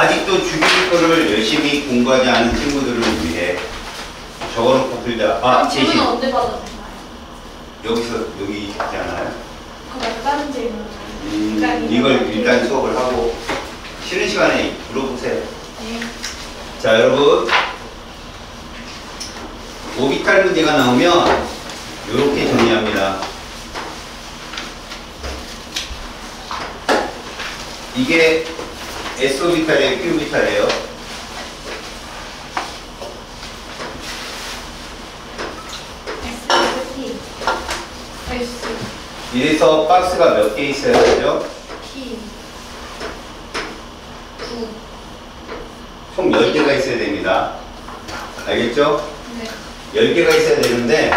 아직도 주기율표를 열심히 공부하지 않은 친구들을 위해 적어놓고 풀자. 아, 질문은 언제 받아도 되나요? 여기서 여기 있지 않아요? 그럼 다른 질문. 이걸 일단 수업을 하고 쉬는 시간에 물어보세요. 네. 자, 여러분, 오비탈 문제가 나오면 이렇게 정리합니다. 이게 S오비탈이에요, P오비탈이에요? S, P, S, 이래서 박스가 몇 개 있어야 되죠? P, 9. 총 10개가 있어야 됩니다. 알겠죠? 네. 10개가 있어야 되는데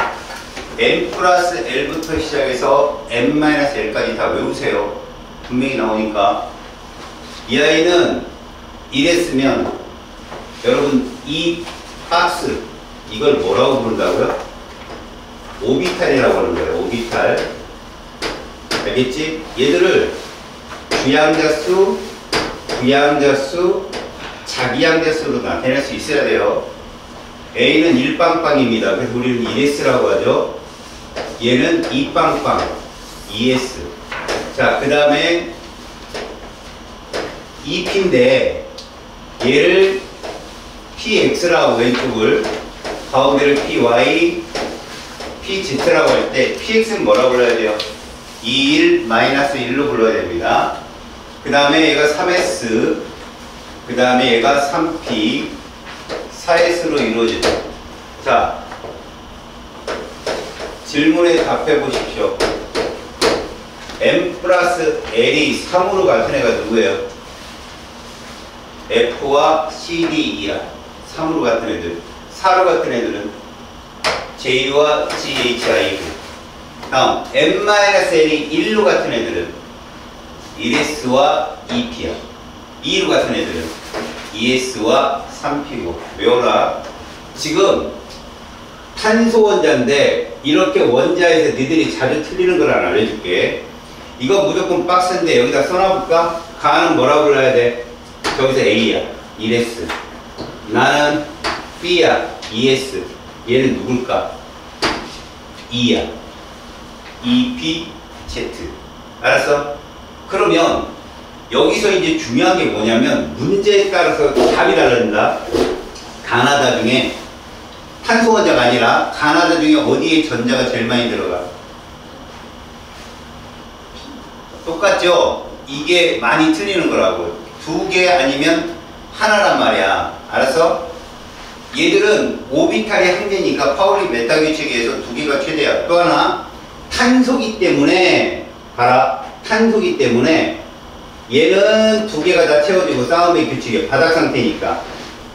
n 플러스 l부터 시작해서 n 마이너스 l까지 다 외우세요. 분명히 나오니까. 이 아이는 이랬으면 여러분 이 박스 이걸 뭐라고 부른다고요? 오비탈이라고 하는 거예요. 오비탈. 알겠지? 얘들을 주양자수, 부양자수, 자기양자수로 나타낼 수 있어야 돼요. A는 1빵빵입니다. 그래서 우리는 1S라고 하죠. 얘는 2빵빵, 2S. 자, 그 다음에 2P인데 얘를 PX라고 왼쪽을 가운데를 PY, PZ라고 할 때 PX는 뭐라고 불러야 돼요? 21 마이너스 1로 불러야 됩니다. 그 다음에 얘가 3S, 그 다음에 얘가 3P, 4S로 이루어지죠. 자, 질문에 답해 보십시오. M 플러스 L이 3으로 같은 애가 누구예요? F와 CD, E야. 3으로 같은 애들. 4로 같은 애들은 J와 GHI고. 다음, M-L이 1로 같은 애들은 1S와 2P야. 2로 같은 애들은 2S와 3P고. 외워라. 지금 탄소 원자인데 이렇게 원자에서 니들이 자주 틀리는 걸 하나 알려줄게. 이거 무조건 박스인데 여기다 써놔볼까? 가는 뭐라고 불러야 돼? 저기서 A야. 1S. 나는 B야. 2S. 얘는 누굴까? E야. EPZ. 알았어? 그러면 여기서 이제 중요한 게 뭐냐면 문제에 따라서 답이 달라진다. 가나다 중에 탄소 원자가 아니라 가나다 중에 어디에 전자가 제일 많이 들어가? 똑같죠? 이게 많이 틀리는 거라고. 2개 아니면 하나란 말이야. 알았어? 얘들은 오비탈이 한 개니까 파울리 메타 규칙에 의해서 2개가 최대야. 또 하나 탄소기 때문에 봐라. 탄소기 때문에 얘는 2개가 다 채워지고 싸움의 규칙에 바닥 상태니까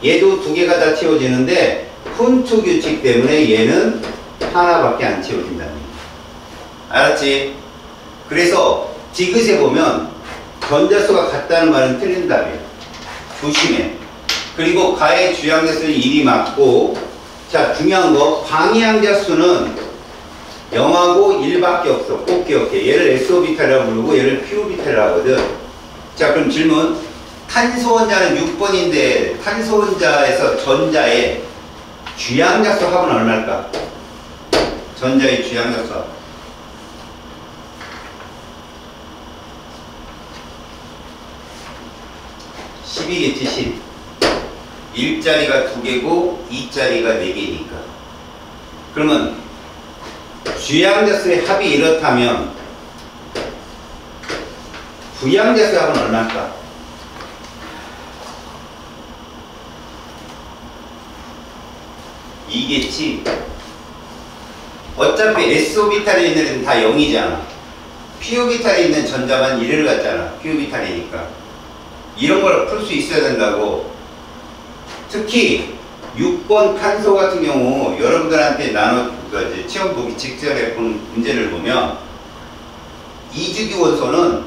얘도 2개가 다 채워지는데 훈투 규칙 때문에 얘는 하나밖에 안 채워진다는 거야. 알았지? 그래서 디귿에 보면 전자수가 같다는 말은 틀린 답이에요. 조심해. 그리고 가의 주양자수는 1이 맞고, 자, 중요한 거 광양자수는 0하고 1밖에 없어. 꼭 기억해. 얘를 S오비탈이라고 부르고 얘를 P오비탈이라고 하거든. 자, 그럼 질문. 탄소 원자는 6번인데 탄소 원자에서 전자의 주양자수 합은 얼마일까? 전자의 주양자수 합. 10이겠지, 10. 1자리가 2개고 2자리가 4개니까. 그러면 주양자수의 합이 이렇다면 부양자수의 합은 얼마일까? 이겠지. 어차피 S오비탈에 있는 애는 다 0이잖아. P오비탈에 있는 전자만 1을 갖잖아. P오비탈이니까. 이런 걸 풀 수 있어야 된다고. 특히 6번 탄소 같은 경우 여러분들한테 그러니까 시험 보기 직전에 본 문제를 보면 이주기 원소는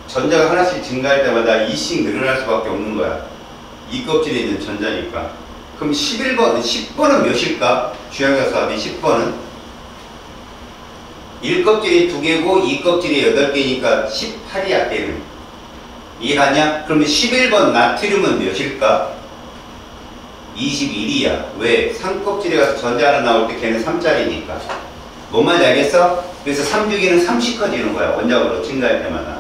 전자가 하나씩 증가할 때마다 2씩 늘어날 수밖에 없는 거야. 이 껍질에 있는 전자니까. 그럼 11번, 10번은 몇일까? 주양자수 합이 10번은 1껍질이 2개고 2껍질이 8개니까 18이야, 얘는. 이해가냐? 그러면 11번 나트륨은 몇일까? 21이야. 왜? 3껍질에 가서 전자 하나 나올 때 걔는 3짜리니까. 뭔 말인지 알겠어? 그래서 3주기는 30 커지는 거야. 원자력으로 증가할 때마다.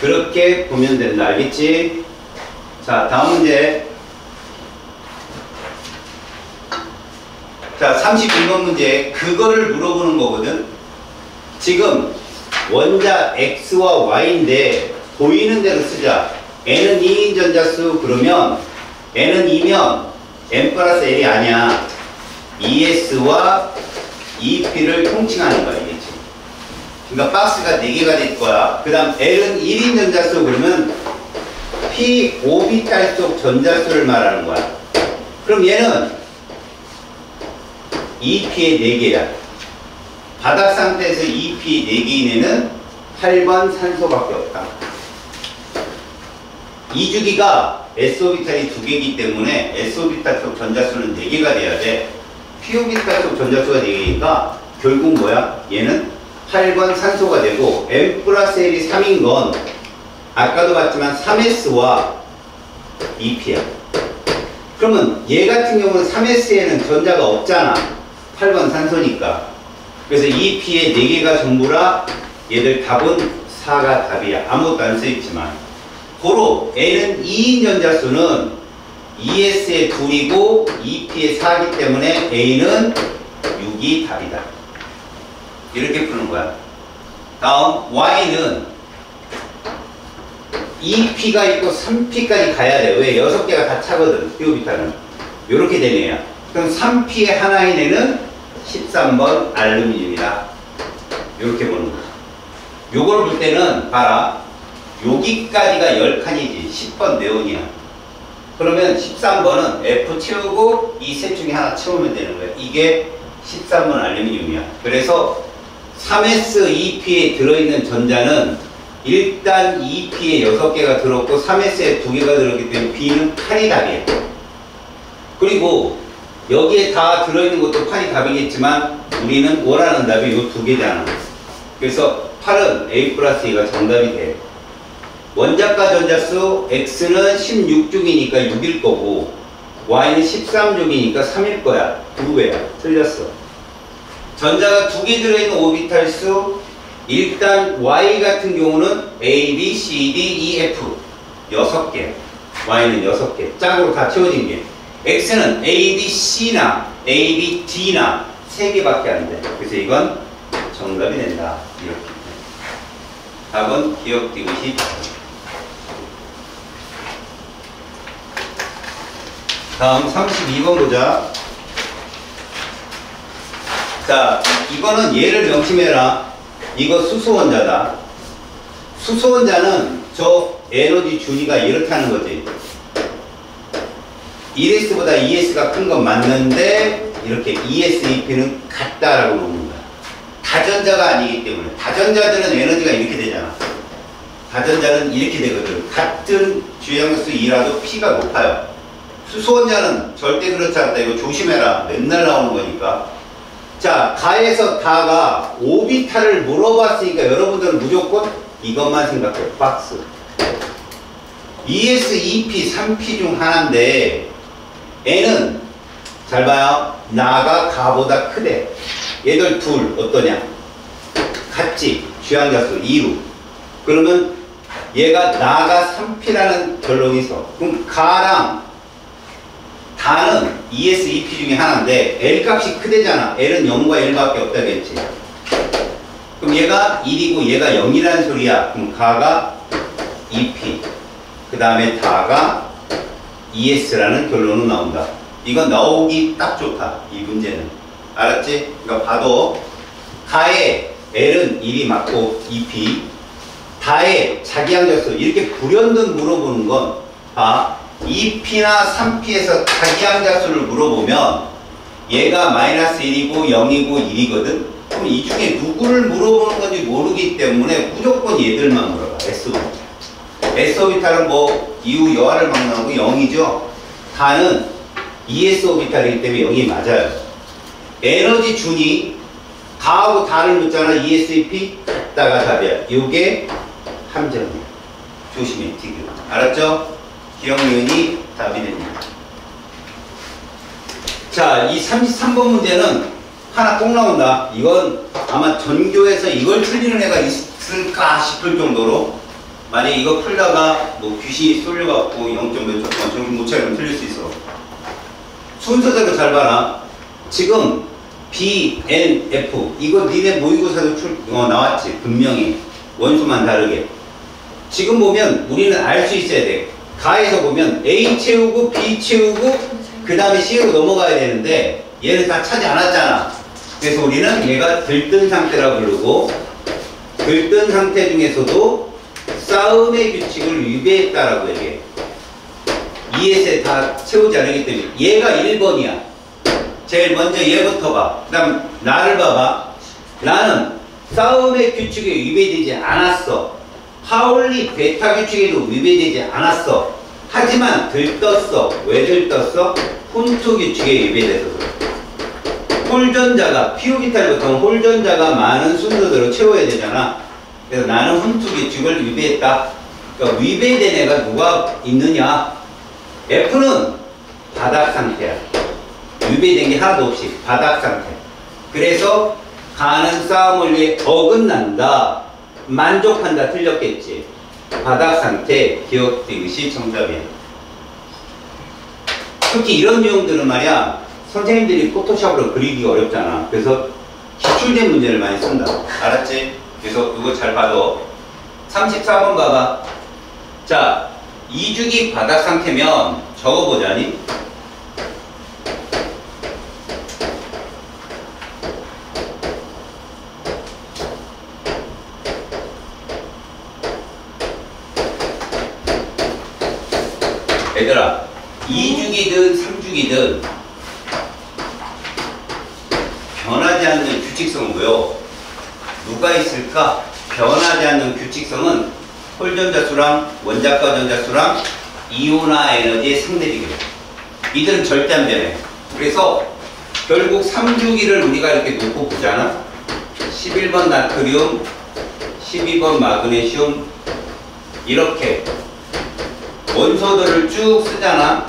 그렇게 보면 된다. 알겠지? 자, 다음 문제. 자, 32번 문제. 그거를 물어보는 거거든. 지금 원자 X와 Y인데 보이는 대로 쓰자. N은 2인 전자수 그러면 N은 2면 N 플러스 L이 아니야. ES와 EP를 통칭하는 거야. 이게 지금. 그러니까 박스가 4개가 될 거야. 그 다음 L은 1인 전자수 그러면 P 오비탈 속 전자수를 말하는 거야. 그럼 얘는 EP의 4개야. 바닥 상태에서 EP 4개인 애는 8번 산소밖에 없다. 2주기가 S오비탈이 2개이기 때문에 S오비탈 속 전자수는 4개가 돼야 돼. P오비탈 속 전자수가 4개니까 결국 뭐야? 얘는 8번 산소가 되고 M 플러스 L이 3인 건 아까도 봤지만 3S와 EP야. 그러면 얘 같은 경우는 3S에는 전자가 없잖아. 8번 산소니까. 그래서 EP의 4개가 전부라 얘들 답은 4가 답이야. 아무것도 안 써있지만. 고로 N은 2인 전자수는 ES의 2이고 EP의 4이기 때문에 A는 6이 답이다. 이렇게 푸는 거야. 다음 Y는 EP가 있고 3P까지 가야 돼. 왜? 6개가 다 차거든. P오비탈은. 요렇게 되는 애야. 그럼 3P의 하나인 애는 13번 알루미늄이다. 요렇게 보는 거야. 요걸 볼 때는 봐라. 여기까지가 10칸이지. 10번 네온이야. 그러면 13번은 F 채우고 이 셋 중에 하나 채우면 되는 거야. 이게 13번 알루미늄이야. 그래서 3S EP에 들어있는 전자는 일단 EP에 6개가 들었고 3S에 2개가 들었기 때문에 B는 8이 답이에요. 그리고 여기에 다 들어있는 것도 8이 답이겠지만 우리는 원하는 답이 이 2개잖아. 그래서 8은 A 플러스 2가 정답이 돼. 원자가 전자수 X는 16족이니까 6일 거고 Y는 13족이니까 3일 거야. 2배야. 틀렸어. 전자가 2개 들어있는 오비탈 수 일단 Y 같은 경우는 A, B, C, D, E, F 6개. Y는 6개. 짝으로 다 채워진 게. X는 A, B, C나 A, B, D나 3개밖에 안 돼. 그래서 이건 정답이 된다. 이렇게. 답은 기억 띄우시. 다음 32번 보자. 자, 이거는 얘를 명심해라. 이거 수소원자다. 수소원자는 저 에너지 준위가 이렇다는 거지. 1S보다 2S가 큰 건 맞는데 이렇게 ES, EP는 같다라고 놓는 거야. 다전자가 아니기 때문에. 다전자들은 에너지가 이렇게 되잖아. 다전자는 이렇게 되거든. 같은 주행수 2라도 P가 높아요. 수소원자는 절대 그렇지 않다. 이거 조심해라. 맨날 나오는 거니까. 자, 가에서 다가 오비탈을 물어봤으니까 여러분들은 무조건 이것만 생각해. 박스. ES, EP, 3P 중 하나인데 N은 잘 봐요. 나가 가보다 크대. 얘들 둘 어떠냐? 같지. 주양자수 2루. 그러면 얘가 나가 3P라는 결론이 있어. 그럼 가랑 다는 ES, EP 중에 하나인데 L 값이 크대잖아. L은 0과 1밖에 없다겠지. 그럼 얘가 1이고 얘가 0이라는 소리야. 그럼 가가 EP. 그 다음에 다가 ES라는 결론은 나온다. 이건 나오기 딱 좋다. 이 문제는. 알았지? 그러니까 봐도 가에 L은 1이 맞고 EP 다에 자기항자수 이렇게 불현듯 물어보는 건 봐. 2P나 3P에서 자기항자수를 물어보면 얘가 마이너스 1이고 0이고 1이거든. 그럼 이 중에 누구를 물어보는 건지 모르기 때문에 무조건 얘들만 물어봐. S오비탈. S오비탈은 뭐 이후 여하를 막 나오고 0이죠. 다는 ES오비탈이기 때문에 0이 맞아요. 에너지 준이 가하고 다를 묻잖아. ESP 같다가 답이야. 이게 함정이야. 조심해, 지금. 알았죠? 기억 니은이 답이 됩니다. 자, 이 33번 문제는 하나 꼭 나온다. 이건 아마 전교에서 이걸 틀리는 애가 있을까 싶을 정도로, 만약에 이거 풀다가 뭐 귀신이 쏠려갖고 0점 몇 점 정신 못 차리면 틀릴 수 있어. 순서대로 잘 봐라. 지금 B, N, F 이거 니네 모의고사도 나왔지. 분명히 원수만 다르게. 지금 보면 우리는 알 수 있어야 돼. 가에서 보면 A 채우고 B 채우고 그 다음에 C로 넘어가야 되는데 얘는 다 차지 않았잖아. 그래서 우리는 얘가 들뜬 상태라 부르고, 들뜬 상태 중에서도 싸움의 규칙을 위배했다라고 얘기해. ES에 다 채우지 않기 때문에. 얘가 1번이야. 제일 먼저 얘부터 봐. 그 다음 나를 봐봐. 나는 싸움의 규칙에 위배되지 않았어. 파울리 베타 규칙에도 위배되지 않았어. 하지만 들떴어. 왜 들떴어? 훈투 규칙에 위배돼서 그래. 홀전자가 피오기타부터 홀전자가 많은 순서대로 채워야 되잖아. 그래서 나는 훈투 규칙을 위배했다. 그러니까 위배된 애가 누가 있느냐? F는 바닥 상태야. 위배된 게 하나도 없이 바닥 상태. 그래서 가는 싸움을 위해 어긋난다. 만족한다. 틀렸겠지. 바닥 상태 기억되듯이 정답이야. 특히 이런 유형들은 말이야, 선생님들이 포토샵으로 그리기가 어렵잖아. 그래서 기출된 문제를 많이 쓴다. 알았지? 그래서 이거 잘 봐도 34번 봐봐. 자, 이주기 바닥 상태면 적어보자니? 얘들아, 2주기든 3주기든 변하지 않는 규칙성은 뭐요? 누가 있을까? 변하지 않는 규칙성은 홀전자 수랑 원자과 전자 수랑 이온화 에너지의 상대비례. 이들은 절대 안 변해. 그래서 결국 3주기를 우리가 이렇게 놓고 보잖아. 11번 나트륨, 12번 마그네슘, 이렇게 원소들을 쭉 쓰잖아.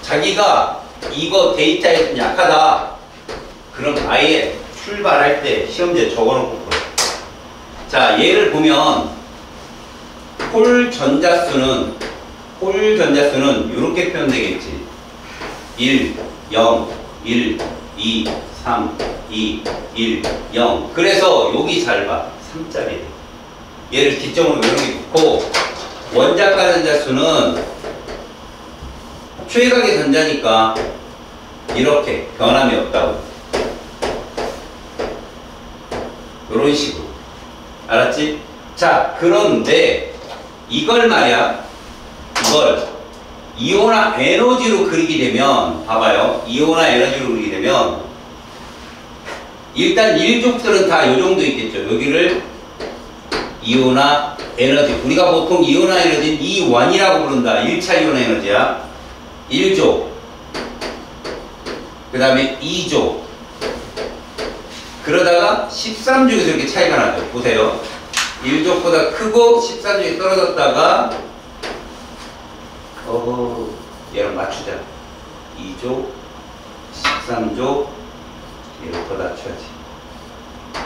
자기가 이거 데이터에 좀 약하다. 그럼 아예 출발할 때 시험지에 적어놓고 그래. 자, 얘를 보면 홀 전자수는 이렇게 표현되겠지. 1, 0, 1, 2, 3, 2, 1, 0. 그래서 여기 잘 봐. 3짜리. 얘를 기점으로 이렇게 놓고, 원자과 전자수는 최각의 전자니까 이렇게 변함이 없다고. 이런 식으로. 알았지? 자, 그런데 이걸 말이야. 이걸 이온화 에너지로 그리게 되면, 봐봐요. 이온화 에너지로 그리게 되면 일단 일족들은 다 요 정도 있겠죠. 여기를 이온화 에너지. 우리가 보통 이온화 에너지는 E1이라고 부른다. 1차 이온화 에너지야. 1조. 그 다음에 2조. 그러다가 13족에서 이렇게 차이가 나죠. 보세요. 1족보다 크고 13족이 떨어졌다가 얘랑 맞추자. 2조, 13조, 얘를 더 낮춰야지.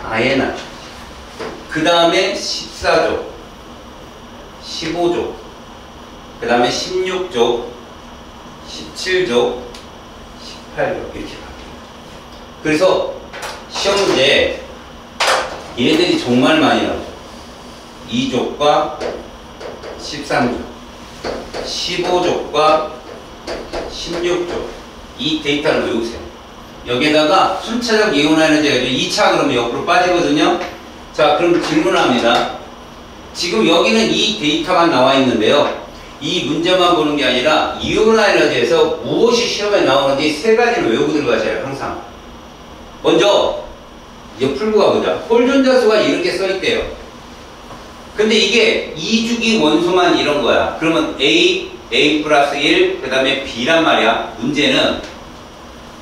아예 낮춰야지. 그 다음에 14조, 15조, 그 다음에 16조, 17조, 18조 이렇게 바뀌어요. 그래서 시험 문제 얘들이 정말 많이 나오죠. 2족과 13족, 15족과 16족. 이 데이터를 외우세요. 여기에다가 순차적 이온화 에너지가 2차 그러면 옆으로 빠지거든요. 자, 그럼 질문합니다. 지금 여기는 이 데이터만 나와 있는데요. 이 문제만 보는 게 아니라 이온화 에너지에서 무엇이 시험에 나오는지 세 가지를 외우고 들어가셔야 항상. 먼저 이제 풀고 가보자. 홀전자수가 이렇게 써있대요. 근데 이게 2주기 원소만 이런 거야. 그러면 A, A 플러스 1, 그 다음에 B란 말이야. 문제는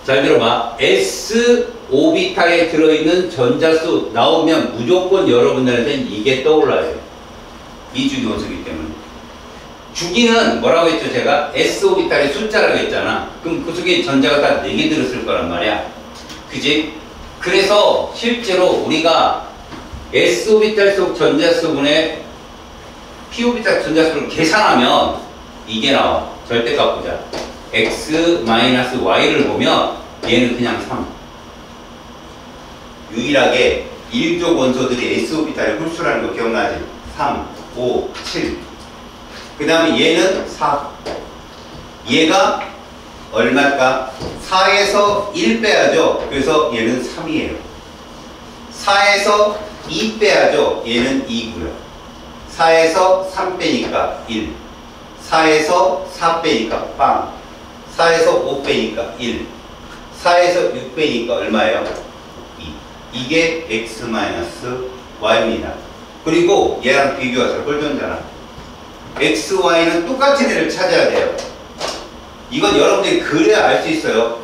잘 들어봐. S 오비탈에 들어있는 전자수 나오면 무조건 여러분들한테는 이게 떠올라요. 2주기 원소이기 때문에. 주기는 뭐라고 했죠? 제가 S오비탈의 숫자라고 했잖아. 그럼 그 속에 전자가 딱 4개 들었을 거란 말이야. 그지? 그래서 실제로 우리가 S오비탈 속 전자수분의 P오비탈 전자수를 계산하면 이게 나와. 절대값 보자. X-Y를 보면 얘는 그냥 3. 유일하게 1족 원소들이 S오비탈의 홀수라는 거 기억나지? 3, 5, 7. 그 다음에 얘는 4. 얘가 얼마일까? 4에서 1 빼야죠. 그래서 얘는 3이에요. 4에서 2 빼야죠. 얘는 2고요. 4에서 3 빼니까 1. 4에서 4 빼니까 빵. 4에서 5 빼니까 1. 4에서 6 빼니까 얼마예요? 2. 이게 X-Y입니다. 그리고 얘랑 비교하세요. 홀전자랑. X, Y는 똑같은 애를 찾아야 돼요. 이건 여러분들이 그래야 알 수 있어요.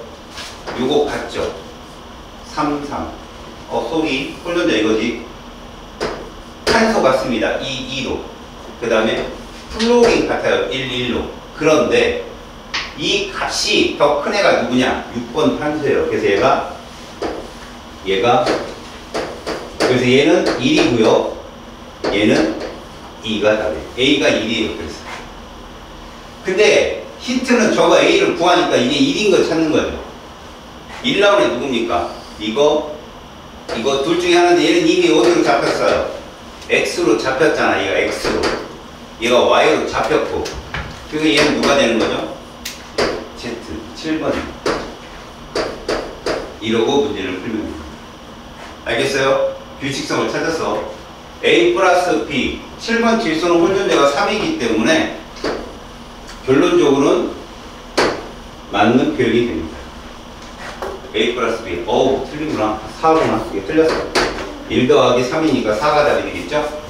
요거 같죠? 3, 3. 소리. 홀전자 이거지. 탄소 같습니다. 2, 2로. 그 다음에 플로린 같아요. 1, 1로. 그런데 이 값이 더 큰 애가 누구냐? 6번 탄소예요. 그래서 얘가 그래서 얘는 1이고요. 얘는 2가 답이에요. A가 1이에요. 그래서 근데 힌트는 저거 A를 구하니까 이게 1인 거 찾는 거죠. 1 나오는 애 누굽니까? 이거 둘 중에 하나인데 얘는 이미 어디로 잡혔어요? X로 잡혔잖아. 얘가 X로. 얘가 Y로 잡혔고. 그래서 얘는 누가 되는 거죠? Z. 7번. 이러고 문제를 풀면 됩니다. 알겠어요? 규칙성을 찾아서 A 플러스 B. 7번 질소는 홀전자가 3이기 때문에 결론적으로는 맞는 표현이 됩니다. A 플러스 B. 틀리구나. 4구나. 이게 틀렸어. 1 더하기 3이니까 4가 답이 되겠죠?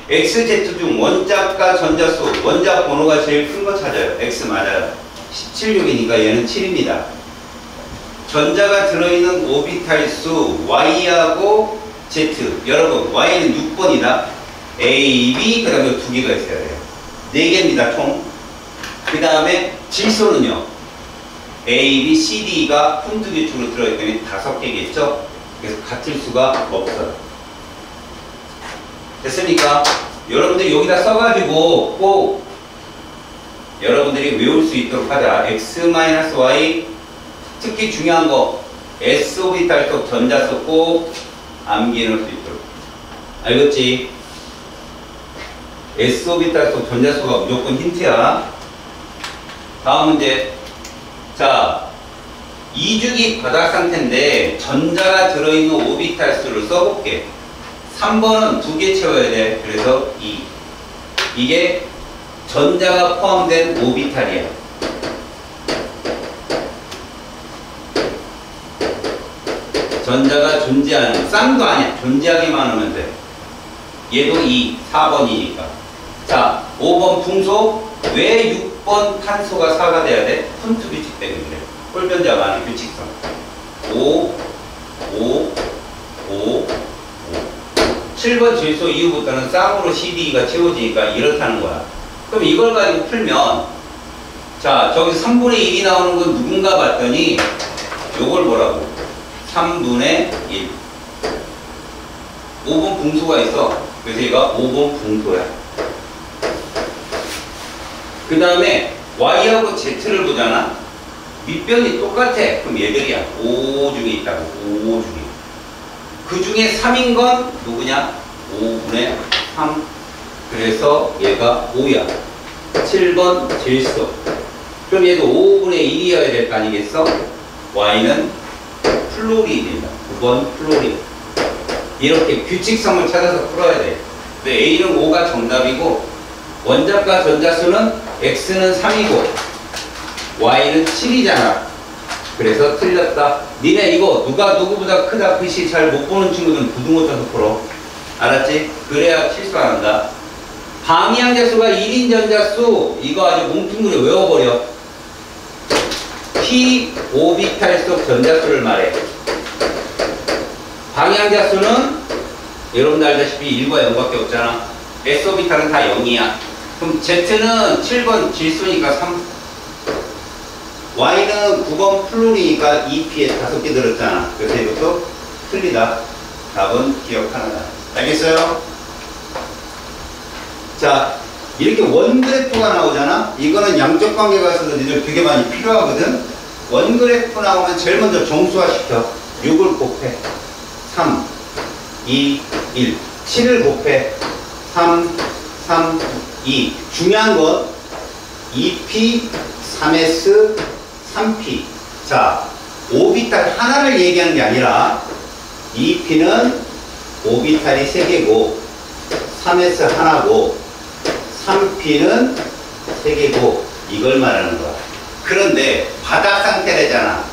XZ 중 원자과 전자수, 원자 번호가 제일 큰 거 찾아요. X 맞아요. 176이니까 얘는 7입니다. 전자가 들어있는 오비탈 수 Y하고 Z. 여러분, Y는 6번이다. A, B, 그 다음에 2개가 있어야 돼요. 4개입니다, 총. 그 다음에 질소는요. A, B, C, D가 푼두개축으로 들어있더니 5개겠죠? 그래서 같을 수가 없어요. 됐습니까? 여러분들이 여기다 써가지고 꼭 여러분들이 외울 수 있도록 하자. X-Y. 특히 중요한 거 S오비탈 속 전자수 꼭 암기해 놓을 수 있도록. 알겠지? S오비탈 속 전자수가 무조건 힌트야. 다음 문제. 자, 2주기 바닥 상태인데 전자가 들어있는 오비탈 수를 써볼게. 3번은 2개 채워야 돼. 그래서 2. 이게 전자가 포함된 오비탈이야. 전자가 존재하는, 쌍도 아니야. 존재하기만 하면 돼. 얘도 2, 4번이니까. 자, 5번 풍소. 왜 6번 탄소가 4가 돼야 돼? 푼트 규칙 때문에 그래. 홀변자가 하는 규칙성. 5, 5, 5, 7번 질소 이후부터는 쌍으로 CD가 채워지니까 이렇다는 거야. 그럼 이걸 가지고 풀면, 자, 저기 3분의 1이 나오는 건 누군가 봤더니, 요걸 보라고. 3분의 1. 5번 분소가 있어. 그래서 얘가 5번 분소야. 그 다음에 Y하고 Z를 보잖아. 밑변이 똑같아. 그럼 얘들이야. 5 중에 있다고. 5 중에. 그 중에 3인 건 누구냐? 5분의 3. 그래서 얘가 5야. 7번 질소. 그럼 얘도 5분의 1이어야 될 거 아니겠어? Y는 플로린입니다. 9번 플로린. 이렇게 규칙성을 찾아서 풀어야 돼. 근데 A는 5가 정답이고, 원자과 전자수는 X는 3이고, Y는 7이잖아. 그래서 틀렸다. 니네 이거 누가 누구보다 크다 글씨 잘 못 보는 친구들은 부등호 쳐서 풀어. 알았지? 그래야 실수 안 한다. 방위항자수가 1인 전자수. 이거 아주 뭉뚱그려 외워버려. P 오비탈 속 전자수를 말해. 방위항자수는 여러분들 알다시피 1과 0밖에 없잖아. S 오비탈은 다 0이야. 그럼 Z는 7번 질소니까 3, Y는 9번 플루리니까 2P에 5개 들었잖아. 그래서 이것도 틀리다. 답은 기억 하나다. 알겠어요? 자, 이렇게 원그래프가 나오잖아? 이거는 양적 관계가 있어서 니들 되게 많이 필요하거든? 원그래프 나오면 제일 먼저 정수화시켜. 6을 곱해. 3, 2, 1. 7을 곱해. 3, 3, 2. 중요한 건 2P, 3S, 3P. 자, 오비탈 하나를 얘기하는 게 아니라 2P는 오비탈이 3개고 3S 하나고 3P는 3개고 이걸 말하는 거야. 그런데 바닥 상태래잖아.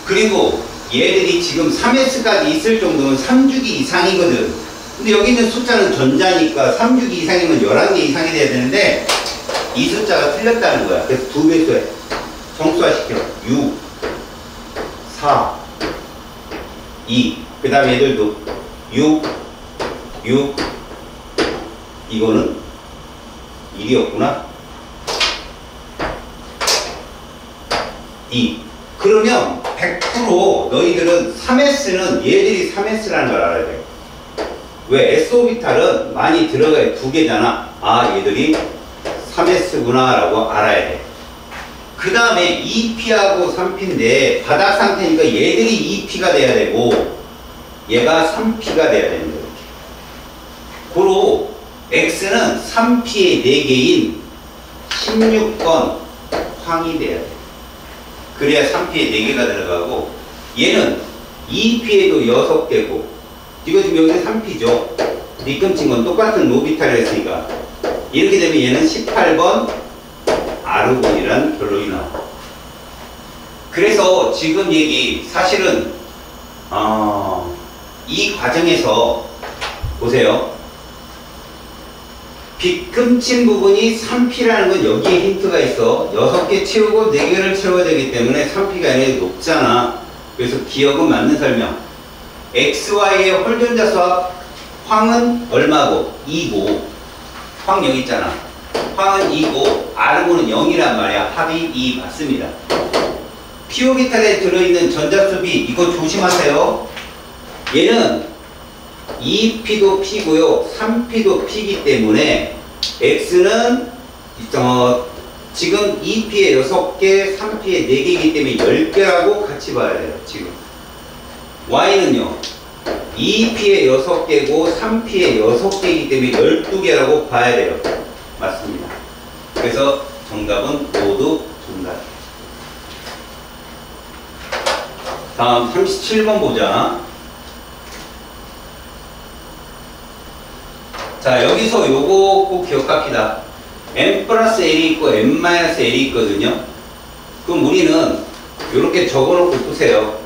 그리고 얘들이 지금 3S까지 있을 정도면 3주기 이상이거든. 근데 여기 있는 숫자는 전자니까 3주기 이상이면 11개 이상이 돼야 되는데 이 숫자가 틀렸다는 거야. 그래서 2배수해. 정수화시켜. 6, 4, 2. 그 다음에 얘들도 6, 6. 이거는 1이었구나. 2. 그러면 100% 너희들은 3S는 얘들이 3S라는 걸 알아야 돼. 왜? S오비탈은 많이 들어가야 2개잖아. 아, 얘들이 3S구나 라고 알아야 돼. 그 다음에 2P하고 3P인데 바닥 상태니까 얘들이 2P가 돼야 되고 얘가 3P가 돼야 되는 거야. 고로 X는 3P의 4개인 16번 황이 돼야 돼. 그래야 3P에 4개가 들어가고 얘는 2P에도 6개고 이거 지금 여기서 3P죠. 뒤꿈친 건 똑같은 오비탈을 했으니까 이렇게 되면 얘는 18번 아르곤이라는 결론이 나와. 그래서 지금 얘기 사실은 이 과정에서 보세요. 뒤꿈친 부분이 3P라는 건 여기에 힌트가 있어. 6개 채우고 4개를 채워야 되기 때문에 3P가 아니라 높잖아. 그래서 기억은 맞는 설명. XY의 홀전자 수합 황은 얼마고? 2고 황 여기 있잖아. 황은 2고 아르곤은 0이란 말이야. 합이 2 맞습니다. P오비탈에 들어있는 전자수비 이거 조심하세요. 얘는 2P도 P고요 3P도 P이기 때문에 X는 지금 2P에 6개 3P에 4개이기 때문에 10개라고 같이 봐야 돼요. 지금 Y는요 2P에 6개고 3P에 6개이기 때문에 12개라고 봐야 돼요. 맞습니다. 그래서 정답은 모두 정답. 다음 37번 보자. 자, 여기서 요거 꼭 기억합시다. n 플러스 l이 있고 n 마이너스 l이 있거든요. 그럼 우리는 이렇게 적어놓고 푸세요.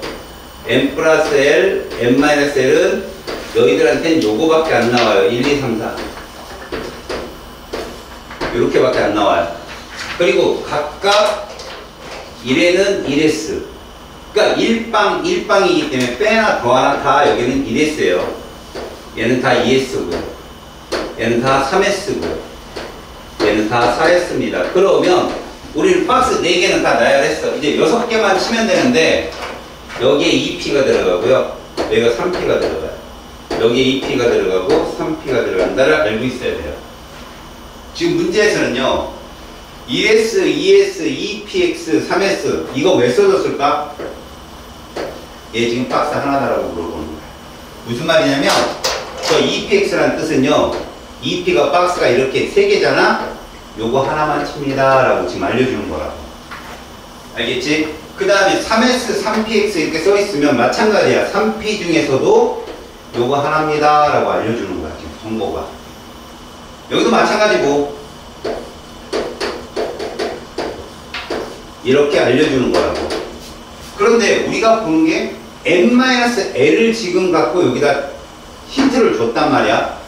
n 플러스 l, n 마이너스 l은 너희들한테는 요거밖에 안 나와요. 1, 2, 3, 4 요렇게밖에 안 나와요. 그리고 각각 1에는 1s 그러니까 1빵이기 때문에 빼나 더하나 다 여기는 1s예요. 얘는 다 2s고요. 얘는 다 3S고요. 얘는 다 4S입니다. 그러면 우리는 박스 4개는 다 나열했어. 이제 6개만 치면 되는데 여기에 2P가 들어가고요. 여기가 3P가 들어가요. 여기에 2P가 들어가고 3P가 들어간다를 알고 있어야 돼요. 지금 문제에서는요. 1S, 2S, 2PX, 3S 이거 왜 써줬을까? 얘 지금 박스 하나다라고 물어보는 거예요. 무슨 말이냐면 저 2PX라는 뜻은요. 2P가 박스가 이렇게 3개잖아? 요거 하나만 칩니다. 라고 지금 알려주는 거라고. 알겠지? 그 다음에 3S, 3PX 이렇게 써있으면 마찬가지야. 3P 중에서도 요거 하나입니다. 라고 알려주는 거야. 지금 정보가. 여기도 마찬가지고. 이렇게 알려주는 거라고. 그런데 우리가 보는 게 n-l을 지금 갖고 여기다 힌트를 줬단 말이야.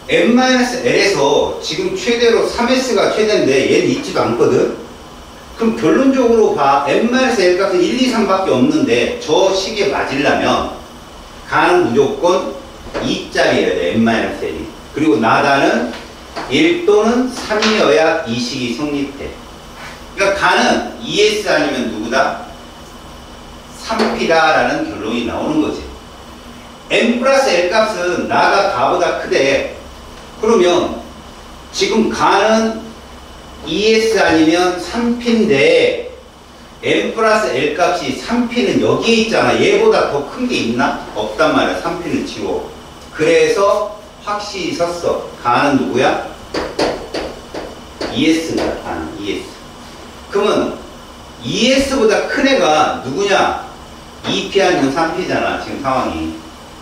n-l에서 지금 최대로 3s가 최대인데 얘는 있지도 않거든. 그럼 결론적으로 봐. n-l 값은 1, 2, 3밖에 없는데 저 식에 맞으려면 가는 무조건 2짜리여야 돼. n-l이 그리고 나다는 1 또는 3이어야 이 식이 성립돼. 그러니까 가는 ES 아니면 누구다? 3P다라는 결론이 나오는 거지. M 플러스 L 값은 나가 가보다 크대. 그러면 지금 가는 ES 아니면 3P인데 M 플러스 L 값이 3P는 여기에 있잖아. 얘보다 더 큰 게 있나? 없단 말이야. 3P는 지워. 그래서 확실히 섰어. 가는 누구야? ES인가? 가는 ES. 그러면 ES보다 큰 애가 누구냐? 2P 아니면 3P잖아. 지금 상황이.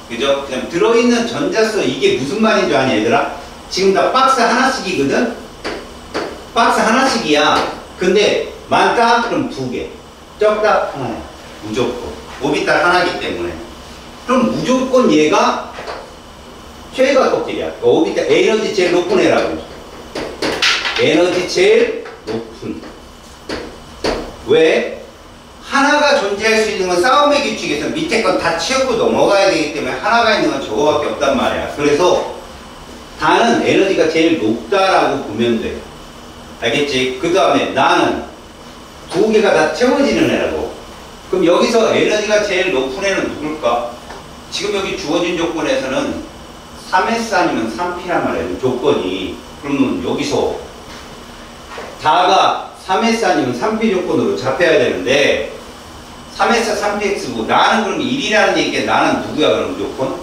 그죠? 그냥 들어있는 전자수 이게 무슨 말인 줄 아니 얘들아? 지금 다 박스 하나씩이거든? 박스 하나씩이야. 근데 많다? 그럼 2개. 적다? 하나야. 무조건. 오비탈 하나기 때문에. 그럼 무조건 얘가 최가 껍질이야. 오비탈 에너지 제일 높은 애라고. 에너지 제일 높은. 왜? 하나가 존재할 수 있는 건 싸움의 규칙에서 밑에 건 다 치우고 넘어가야 되기 때문에 하나가 있는 건 저거밖에 없단 말이야. 그래서 다는 에너지가 제일 높다라고 보면 돼. 알겠지? 그 다음에 나는 2개가 다 채워지는 애라고. 그럼 여기서 에너지가 제일 높은 애는 누굴까? 지금 여기 주어진 조건에서는 3S 아니면 3P란 말이야. 조건이. 그러면 여기서 다가 3S 아니면 3P 조건으로 잡혀야 되는데 3S, 3PX고 나는 그럼 1이라는 얘기가 나는 누구야 그럼 조건?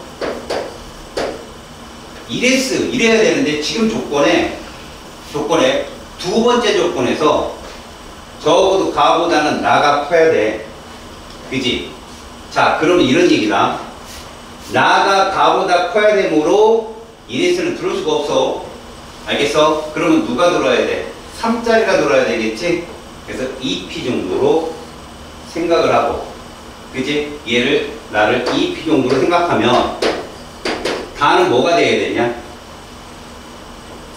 1S 이래야 되는데 지금 조건에 두 번째 조건에서 적어도 가보다는 나가 커야 돼. 그지? 자 그러면 이런 얘기다. 나가 가보다 커야 되므로 1S는 들어올 수가 없어. 알겠어? 그러면 누가 들어와야 돼? 3짜리가 들어와야 되겠지? 그래서 2P 정도로 생각을 하고, 그지? 얘를, 나를 2P 정도로 생각하면, 다는 뭐가 돼야 되냐?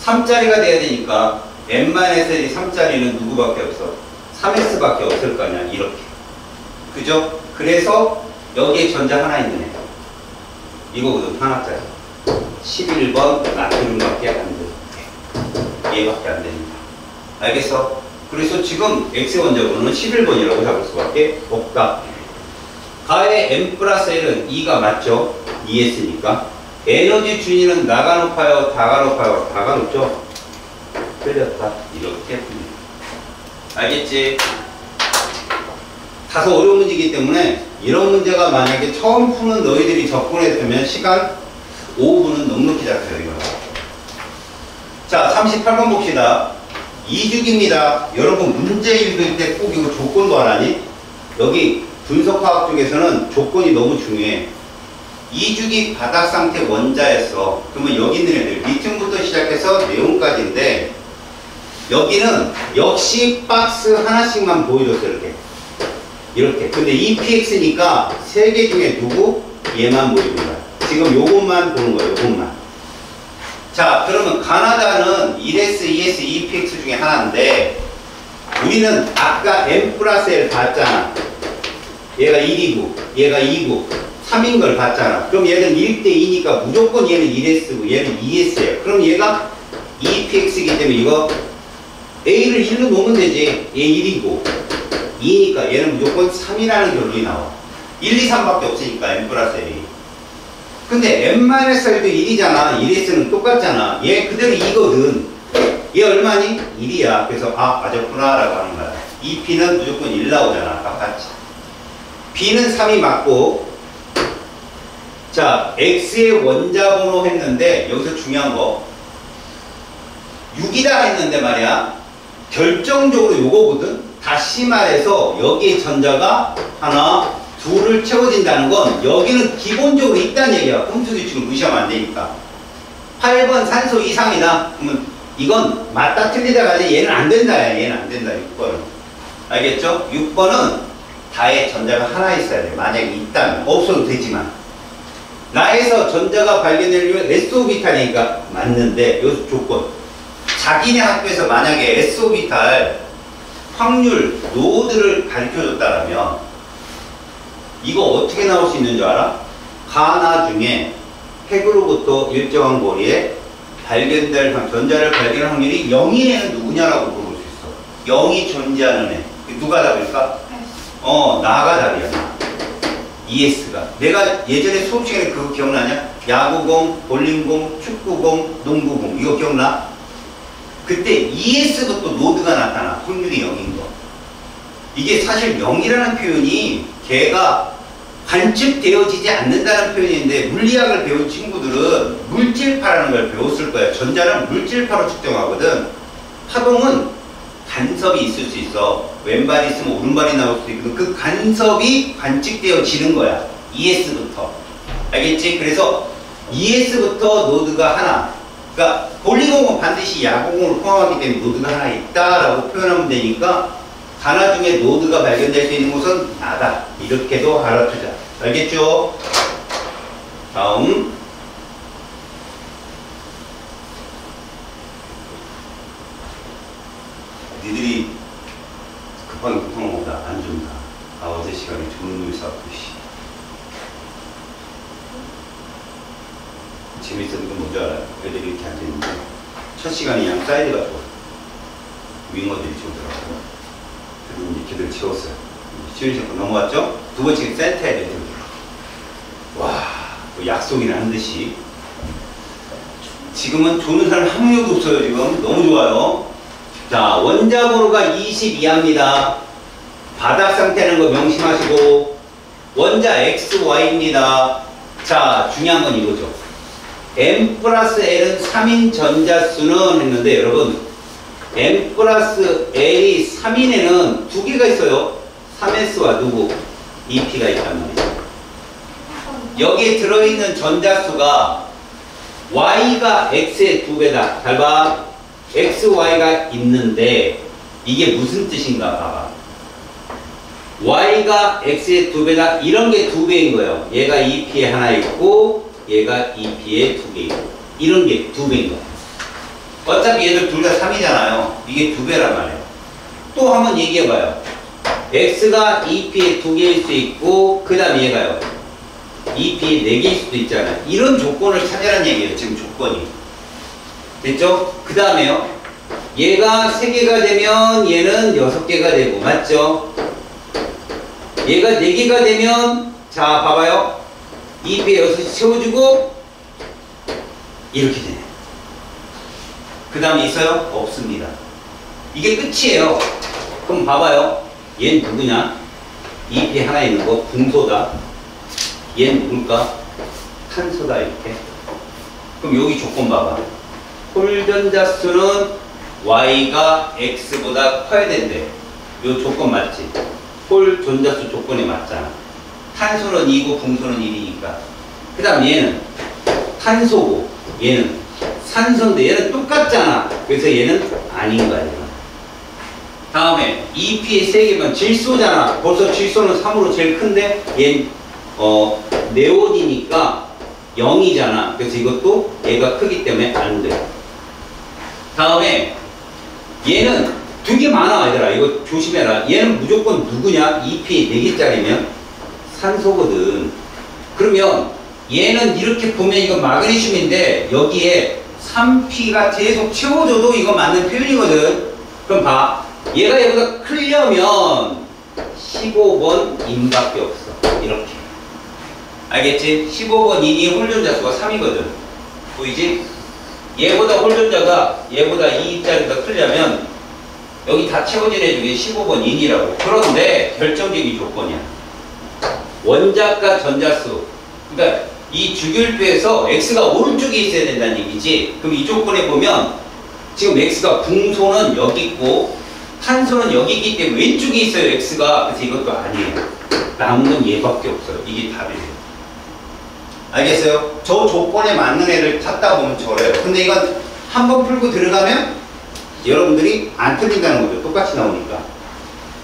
3짜리가 돼야 되니까, n-1이 3짜리는 누구밖에 없어? 3s밖에 없을 거 아니야? 이렇게. 그죠? 그래서, 여기에 전자 하나 있는 애. 이거거든, 하나짜리. 11번 나트륨밖에 안 돼. 얘밖에 안 됩니다. 알겠어? 그래서 지금 X의 원자번호는 11번이라고 잡을 수밖에 없다. 가의 M 플러스 L은 2가 맞죠? 2S니까. 에너지 준위는 나가 높아요? 다가 높아요? 다가 높죠? 틀렸다. 이렇게 봅니다. 알겠지? 다소 어려운 문제이기 때문에 이런 문제가 만약에 처음 푸는 너희들이 접근했으면 시간 5분은 넉넉히 잡혀요. 이거. 자, 38번 봅시다. 2주기입니다. 여러분 문제 읽을 때 꼭 이거 조건도 안 하니? 여기 분석화학 쪽에서는 조건이 너무 중요해. 2주기 바닥 상태 원자였어. 그러면 여기 있는 애들 리튬부터 시작해서 네온까지인데 여기는 역시 박스 하나씩만 보여줬어. 이렇게. 근데 EPX니까 3개 중에 누구? 얘만 보이는 거야. 지금 요것만 보는 거야. 요것만. 자, 그러면 가나다는 1S, 2S, EPX 중에 하나인데 우리는 아까 M 플러스 L 봤잖아. 얘가 1이고 얘가 2고 3인 걸 봤잖아. 그럼 얘는 1대 2니까 무조건 얘는 1S고 얘는 2S예요. 그럼 얘가 EPX이기 때문에 이거 A를 1로 놓으면 되지. 얘 1이고 2니까 얘는 무조건 3이라는 결론이 나와. 1, 2, 3밖에 없으니까 M 플러스 L이. 근데 M-L도 1이잖아. 1S는 똑같잖아. 얘 그대로 2거든. 얘 얼마니? 1이야. 그래서 아 맞았구나 라고 하는 거야. 2P는 무조건 1 나오잖아. 아까 봤지. B는 3이 맞고 자 X의 원자번호 했는데 여기서 중요한 거 6이다 했는데 말이야. 결정적으로 요거거든. 다시 말해서 여기에 전자가 하나 둘을 채워진다는 건 여기는 기본적으로 있다는 얘기야. 홈수규칙을 무시하면 안 되니까. 8번 산소 이상이다. 그러면 이건 맞다 틀리다가 아니라 얘는 안 된다. 얘는 안 된다. 6번은. 알겠죠? 6번은 다에 전자가 하나 있어야 돼. 만약에 있다면. 없어도 되지만. 나에서 전자가 발견되려면 S오비탈이니까 맞는데 여기서 조건. 자기네 학교에서 만약에 S오비탈 확률 노드를 가르쳐줬다라면 이거 어떻게 나올 수 있는 줄 알아? 가나 중에 핵으로부터 일정한 거리에 전자를 발견할 확률이 0인 애는 누구냐라고 물어볼 수 있어. 0이 존재하는 애. 누가 답일까? 나가 답이야. 나. ES가. 내가 예전에 수업 시간에 그거 기억나냐? 야구공, 볼링공, 축구공, 농구공. 이거 기억나? 그때 ES부터 노드가 나타나. 확률이 0인 거. 이게 사실 0이라는 표현이 걔가 관측되어지지 않는다는 표현인데 물리학을 배운 친구들은 물질파라는 걸 배웠을 거야. 전자는 물질파로 측정하거든. 파동은 간섭이 있을 수 있어. 왼발이 있으면 오른발이 나올 수도 있고 그 간섭이 관측되어지는 거야. ES부터. 알겠지? 그래서 ES부터 노드가 하나. 그러니까 볼링공은 반드시 야구공을 포함하기 때문에 노드가 하나 있다라고 표현하면 되니까 하나 중에 노드가 발견될 수 있는 곳은 나다. 이렇게도 알아두자. 알겠죠? 다음. 니들이 급한 것보다 안 준다. 어제 시간에 좋은 놈이 쌓고, 재밌었던 건 뭔지 알아요? 애들이 이렇게 앉아있는데, 첫 시간에 양 사이드가 좋아. 윙어들이 좋더라고요. 그리고 이제 걔들 치웠어요. 치우셨고 넘어갔죠? 두 번째 센터 애들 들고. 와, 또 약속이나 한 듯이. 지금은 조는 사람 한 명도 없어요, 지금. 너무 좋아요. 자, 원자 번호가 22합니다. 바닥 상태는 거 명심하시고, 원자 XY입니다. 자, 중요한 건 이거죠. M 플러스 L은 3인 전자수는 했는데, 여러분, M 플러스 L이 3인에는 두 개가 있어요. 3S와 누구? EP가 있단 말이죠. 여기에 들어있는 전자수가 Y가 X의 2배다. 잘 봐. XY가 있는데 이게 무슨 뜻인가 봐봐. Y가 X의 2배다. 이런 게 2배인 거예요. 얘가 EP에 하나 있고 얘가 EP에 2개 있고 이런 게 2배인 거예요. 어차피 얘들 둘 다 3이잖아요. 이게 2배란 말이에요. 또 한번 얘기해봐요. X가 EP에 2개일 수 있고 그 다음에 얘가요. EP에 4개일 수도 있잖아요. 이런 조건을 찾으라는 얘기예요. 지금 조건이. 됐죠? 그 다음에요. 얘가 3개가 되면 얘는 6개가 되고 맞죠? 얘가 4개가 되면 자 봐봐요. EP에 6이 채워주고 이렇게 되네. 그 다음에 있어요? 없습니다. 이게 끝이에요. 그럼 봐봐요. 얘는 누구냐? EP에 하나 있는 거 궁소다. 얘는 누굴까? 탄소다 이렇게. 그럼 여기 조건 봐봐. 홀전자 수는 Y가 X보다 커야 된대. 요 조건 맞지? 홀 전자수 조건에 맞잖아. 탄소는 2고 궁소는 1이니까. 그 다음 얘는 탄소고 얘는 산소인데 얘는 똑같잖아. 그래서 얘는 아닌 거야. 다음에 EP의 3개면 질소잖아. 벌써 질소는 3으로 제일 큰데 얘는 네온이니까 0이잖아. 그래서 이것도 얘가 크기 때문에 안 돼. 다음에 얘는 2개 많아 얘들아. 이거 조심해라. 얘는 무조건 누구냐? EP 4개짜리면 산소거든. 그러면 얘는 이렇게 보면 이거 마그네슘인데 여기에 3P가 계속 채워줘도 이거 맞는 표현이거든. 그럼 봐. 얘가 얘보다 크려면 15번 인밖에 없어. 이렇게. 알겠지? 15번 인이 홀전자수가 3이거든. 보이지? 얘보다 홀전자가 얘보다 2짜리가 더 크려면 여기 다 채워진 애 중에 15번 인이라고. 그런데 결정적인 조건이야. 원자과 전자수. 그러니까 이 주기율표에서 X가 오른쪽에 있어야 된다는 얘기지. 그럼 이 조건에 보면 지금 X가 궁소는 여기 있고 탄소는 여기 있기 때문에 왼쪽에 있어요 X가. 그래서 이것도 아니에요. 남은 건 얘밖에 없어요. 이게 답이에요. 알겠어요? 저 조건에 맞는 애를 찾다 보면 저래요. 근데 이건 한번 풀고 들어가면 여러분들이 안 틀린다는 거죠. 똑같이 나오니까.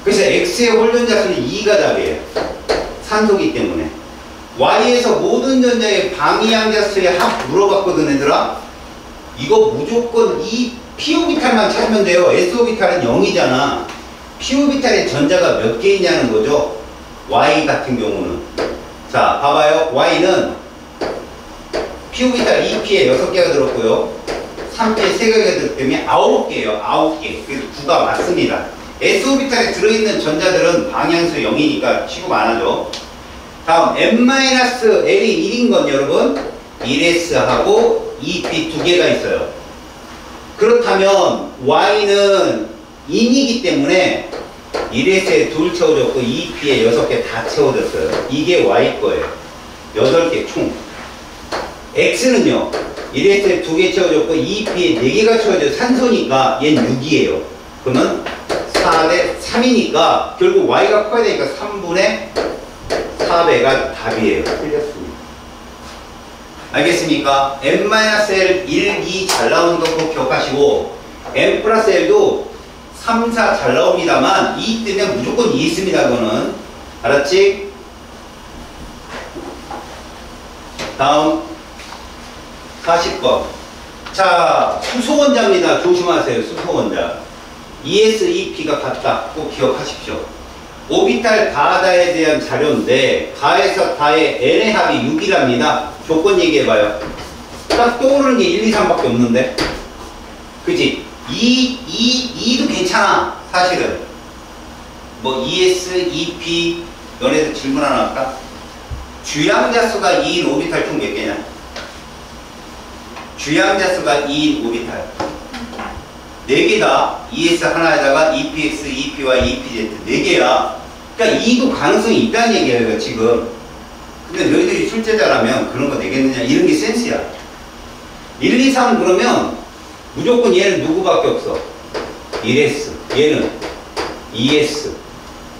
그래서 X의 홀전자수는 2가 답이에요. 산소기 때문에. Y에서 모든 전자의 방위양자수의 합 물어봤거든 얘들아. 이거 무조건 이 P오비탈만 찾으면 돼요. S오비탈은 0이잖아. P오비탈의 전자가 몇 개 있냐는 거죠. Y 같은 경우는. 자 봐봐요. Y는 P오비탈 2P에 6개가 들었고요. 3P에 3개가 들기 때문에 9개예요. 9개. 그래서 9가 맞습니다. S오비탈에 들어있는 전자들은 방향수 0이니까 취급 안 하죠. 다음 n-l이 1인 건 여러분 1s하고 2p 2개가 있어요. 그렇다면 y는 인이기 때문에 1s에 2 채워졌고 2p에 6개 다 채워졌어요. 이게 y 거예요. 8개 총. x는요 1s에 2개 채워졌고 2p에 4개가 채워져서 산소니까 얘는 6이에요. 그러면 4대 3이니까 결국 y가 커야 되니까 3분의 4배가 답이에요. 틀렸습니다. 알겠습니까? n-l 1, 2 잘 나오는 거 꼭 기억하시고 n 플러스 l도 3, 4 잘 나옵니다만 2 뜨면 무조건 2 있습니다. 그거는 알았지? 다음 40번. 자, 수소원자입니다. 조심하세요. 수소원자. ES, EP가 같다. 꼭 기억하십시오. 오비탈 가다에 대한 자료인데 가에서 다의 n의 합이 6이랍니다. 조건 얘기해봐요. 딱 떠오르는 게 1, 2, 3밖에 없는데 그지? 2도 괜찮아. 사실은 뭐 ES, EP 너네들 질문 하나 할까? 주양자 수가 2인 오비탈 총 몇 개냐? 주양자 수가 2인 오비탈 4개다. ES 하나에다가 EPX, EPY, EPZ 4개야. 그러니까 2도 가능성이 있다는 얘기예요 지금. 근데 너희들이 출제자라면 그런 거 내겠느냐 이런 게 센스야. 1, 2, 3 그러면 무조건 얘는 누구밖에 없어? 1S 얘는 2S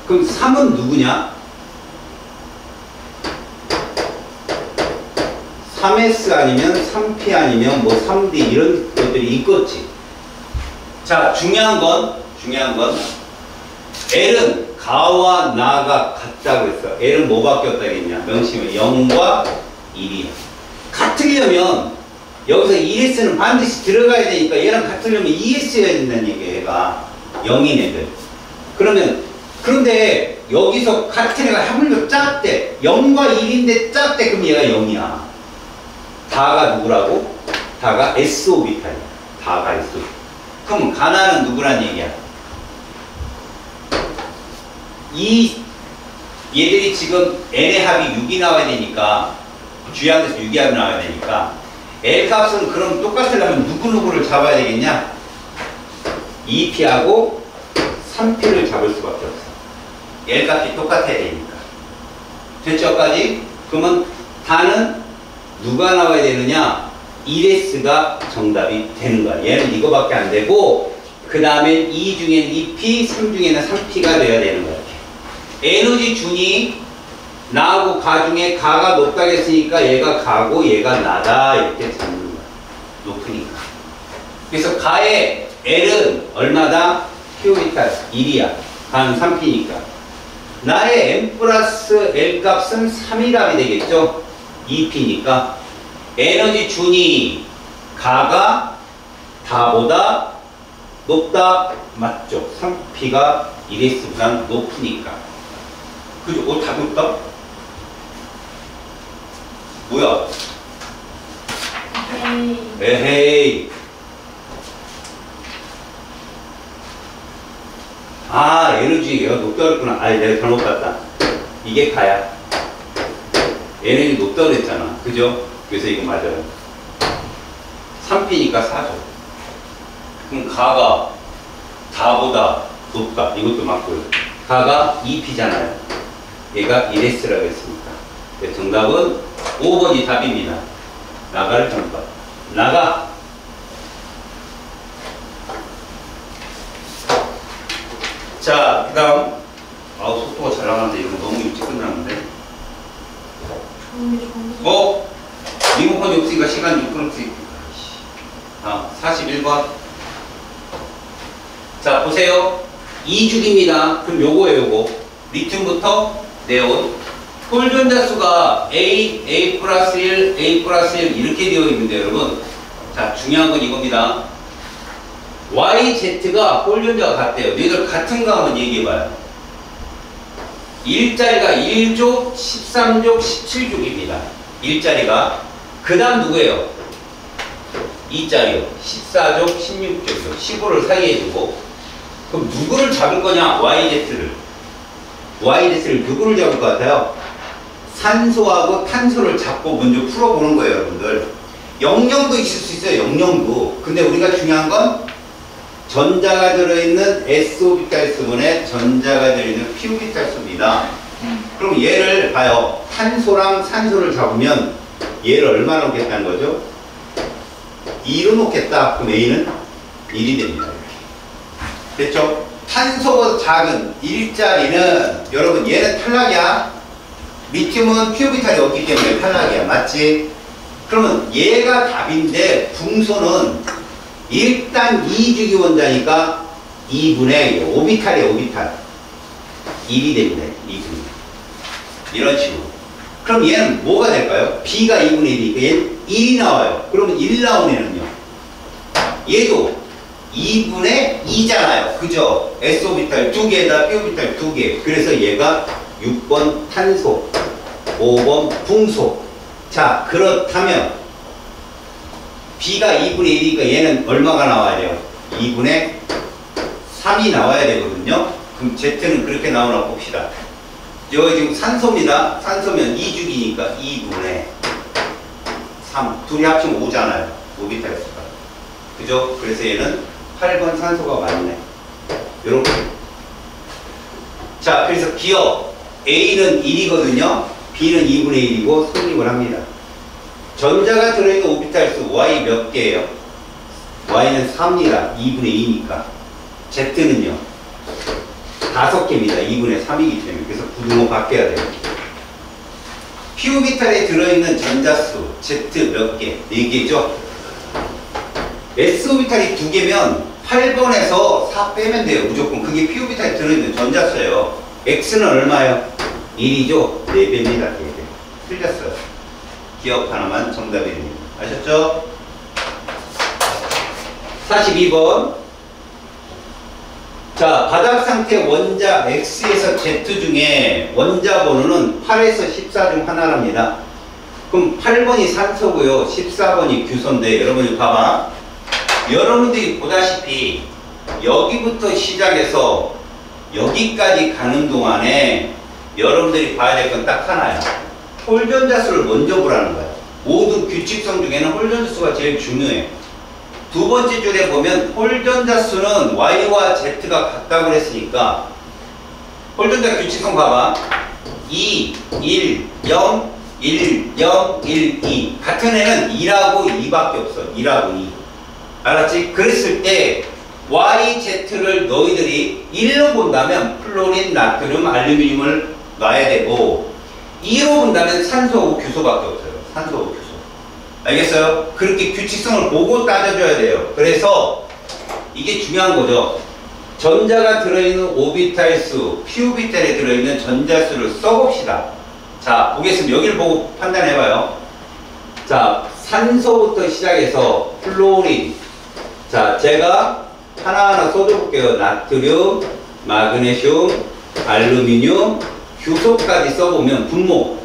그럼 3은 누구냐? 3S 아니면 3P 아니면 뭐 3D 이런 것들이 있겠지. 자, 중요한 건 L은 가와 나가 같다고 했어. L은 뭐 바뀌었다 했냐? 명심해. 0과 1이야. 같으려면 여기서 1S는 반드시 들어가야 되니까 얘랑 같으려면 2S여야 된다는 얘기야. 얘가 0인 애들. 그런데 여기서 같은 애가 하물며 작대. 0과 1인데 작대. 그럼 얘가 0이야. 다가 누구라고? 다가 S오비탈이야. 다가 S오비탈. 그럼 가나는 누구란 얘기야? 얘들이 지금 n의 합이 6이 나와야 되니까 주양에서 6이 합이 나와야 되니까 L 값은 그럼 똑같으려면 누구누구를 잡아야 되겠냐? 2P하고 3P를 잡을 수밖에 없어. L 값이 똑같아야 되니까. 됐죠까지? 그러면 다는 누가 나와야 되느냐? 1S가 정답이 되는 거야. 얘는 이거밖에 안 되고 그 다음에 2 중에는 2P, 3 중에는 3P가 돼야 되는 거야. 에너지 준이 나하고 가 중에 가가 높다고 했으니까 얘가 가고 얘가 나다 이렇게 잡는 거야. 높으니까. 그래서 가의 L은 얼마다? P오비탈 1이야. 가는 3P니까. 나의 M 플러스 L 값은 3이 답이 되겠죠? 2P니까. 에너지 준이 가가 다보다 높다? 맞죠? 3P가 1S보다 높으니까. 그죠? 답이 없다? 뭐야? 에헤이. 아, 에너지 얘가 높다 그랬구나. 아, 내가 잘못 봤다. 이게 가야. 에너지 높다 그랬잖아. 그죠? 그래서 이거 맞아요. 3P니까 4죠. 그럼 가가 다보다 높다. 이것도 맞고요. 가가 2P잖아요. 얘가 1S라고 했으니까. 정답은 5번이 답입니다. 나가를 정답. 나가. 자, 그 다음. 아우, 속도가 잘 나가는데 이거 너무 일찍 끝나는데. 리모컨이 없으니까 시간이 좀 끊을. 41번. 자, 보세요. 2죽입니다. 그럼 요거예요, 요거. 리튬부터 네온. 홀전자수가 A 플러스 1, A 플러스 1 이렇게 되어 있는데 여러분. 자, 중요한 건 이겁니다. YZ가 홀전자가 같대요. 너희들 같은 거 한번 얘기해봐요. 1자리가 1족, 13족, 17족입니다. 1자리가. 그 다음 누구예요? 2짜리요. 14족, 16족이요. 15를 사이에 두고 그럼 누구를 잡을 거냐? YZ를. YZ를 누구를 잡을 것 같아요? 산소하고 탄소를 잡고 먼저 풀어보는 거예요, 여러분들. 영영도 있을 수 있어요, 영영도. 근데 우리가 중요한 건 전자가 들어있는 S오비탈 수분에 전자가 들어있는 P오비탈 수분이다. 그럼 얘를 봐요. 탄소랑 산소를 잡으면 얘를 얼마나 놓겠다는 거죠? 2로 놓겠다. 그럼 A는 1이 됩니다. 됐죠? 탄소보다 작은 1짜리는 여러분 얘는 탈락이야. 리튬은 P오비탈이 없기 때문에 탈락이야. 맞지? 그러면 얘가 답인데 붕소는 일단 2주기 원자니까 2분의 5비탈이에요. 5비탈 1이 됩니다. 2분의 이런 식으로. 그럼 얘는 뭐가 될까요? B가 2분의 1이니까 얘는 1이 나와요. 그러면 1 나온 애는요? 얘도 2분의 2잖아요. 그죠? S오비탈 2개에다 P오비탈 2개. 그래서 얘가 6번 탄소, 5번 붕소. 자, 그렇다면 B가 2분의 1이니까 얘는 얼마가 나와야 돼요? 2분의 3이 나와야 되거든요. 그럼 Z는 그렇게 나오나 봅시다. 여기 지금 산소입니다. 산소면 2주기니까 2분의 3. 둘이 합치면 5잖아요. 5비탈수가. 그죠? 그래서 얘는 8번 산소가 맞네. 요렇게. 자, 그래서 기억. A는 1이거든요. B는 2분의 1이고 성립을 합니다. 전자가 들어있는 오비탈수 Y 몇 개예요? Y는 3입니다. 2분의 2니까. Z는요? 5개입니다. 2분의 3이기 때문에. 그래서 부등호 바뀌어야 돼요. P오비탈에 들어있는 전자수 Z 몇 개? 4개죠? S오비탈이 2개면 8번에서 4 빼면 돼요. 무조건. 그게 P오비탈에 들어있는 전자수예요. X는 얼마예요? 1이죠? 4배입니다. 4배. 틀렸어요. 기억 하나만 정답이 됩니다. 아셨죠? 42번. 자, 바닥 상태 원자 X에서 Z 중에 원자 번호는 8에서 14 중 하나랍니다. 그럼 8번이 산소고요. 14번이 규소인데 여러분이 봐봐. 여러분들이 보다시피 여기부터 시작해서 여기까지 가는 동안에 여러분들이 봐야 될 건 딱 하나야. 홀전자수를 먼저 보라는 거야. 모든 규칙성 중에는 홀전자수가 제일 중요해. 두 번째 줄에 보면 홀전자수는 Y와 Z가 같다고 했으니까 홀전자 규칙성 봐봐. 2, 1, 0, 1, 0, 1, 2 같은 애는 2라고 2밖에 없어. 2라고 2. 알았지? 그랬을 때 Y, Z를 너희들이 1로 본다면 플로린, 나트륨, 알루미늄을 놔야 되고 2로 본다면 산소하고 규소밖에 없어요. 산소하고 규소. 알겠어요? 그렇게 규칙성을 보고 따져줘야 돼요. 그래서 이게 중요한 거죠. 전자가 들어있는 오비탈 수, P오비탈에 들어있는 전자수를 써봅시다. 자, 보겠습니다. 여기를 보고 판단해봐요. 자, 산소부터 시작해서 플로린. 자, 제가 하나하나 써줘볼게요. 나트륨, 마그네슘, 알루미늄, 규소까지 써보면 분모.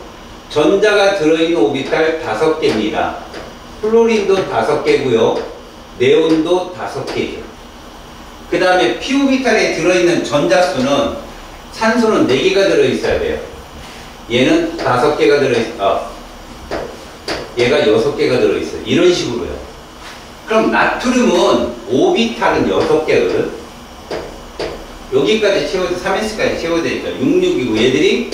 전자가 들어있는 오비탈 5개입니다. 플로린도 5개고요. 네온도 5개죠. 그 다음에 P오비탈에 들어있는 전자수는 산소는 4개가 들어있어야 돼요. 얘는 5개가 들어있어. 얘가 6개가 들어있어요. 이런 식으로요. 그럼 나트륨은 오비탈은 6개거든. 여기까지 채워도 3s까지 채워야 되니까 6, 6이고 얘들이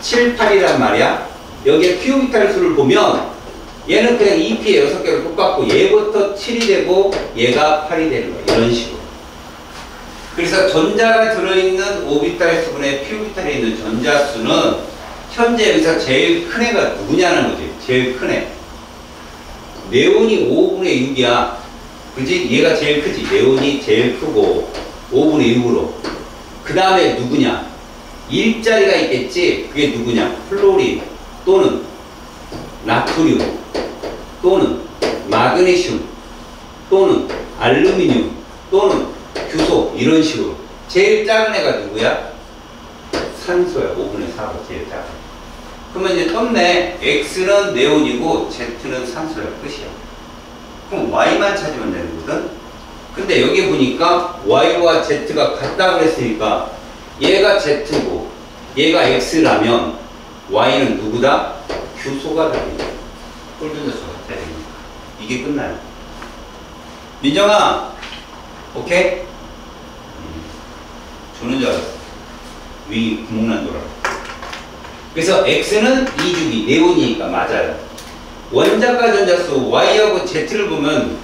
7, 8이란 말이야. 여기에 P오비탈 수를 보면 얘는 그냥 2P에 6개로 똑같고 얘부터 7이 되고 얘가 8이 되는 거야. 이런 식으로. 그래서 전자가 들어있는 오비탈 수분에 P오비탈에 있는 전자수는 현재 여기서 제일 큰 애가 누구냐는 거지. 제일 큰 애. 네온이 5분의 6이야. 그지? 얘가 제일 크지. 네온이 제일 크고 5분의 6으로. 그 다음에 누구냐? 일자리가 있겠지. 그게 누구냐? 플로린 또는 나트륨 또는 마그네슘 또는 알루미늄 또는 규소. 이런 식으로. 제일 작은 애가 누구야? 산소야. 5분의 4가 제일 작은. 그러면 이제 떴네. X는 네온이고 Z는 산소야. 끝이야. 그럼 Y만 찾으면 되는 거거든. 근데 여기 보니까 Y와 Z가 같다 그랬으니까 얘가 Z고 얘가 X라면 Y는 누구다? 규소가 되겠다. 홀전자수 같아야 되니까. 이게 끝나요. 민정아, 오케이? 주는 줄 알았어. 위 구멍난 돌아. 그래서 X는 2주기, 네온이니까 맞아요. 원자가 전자수 Y하고 Z를 보면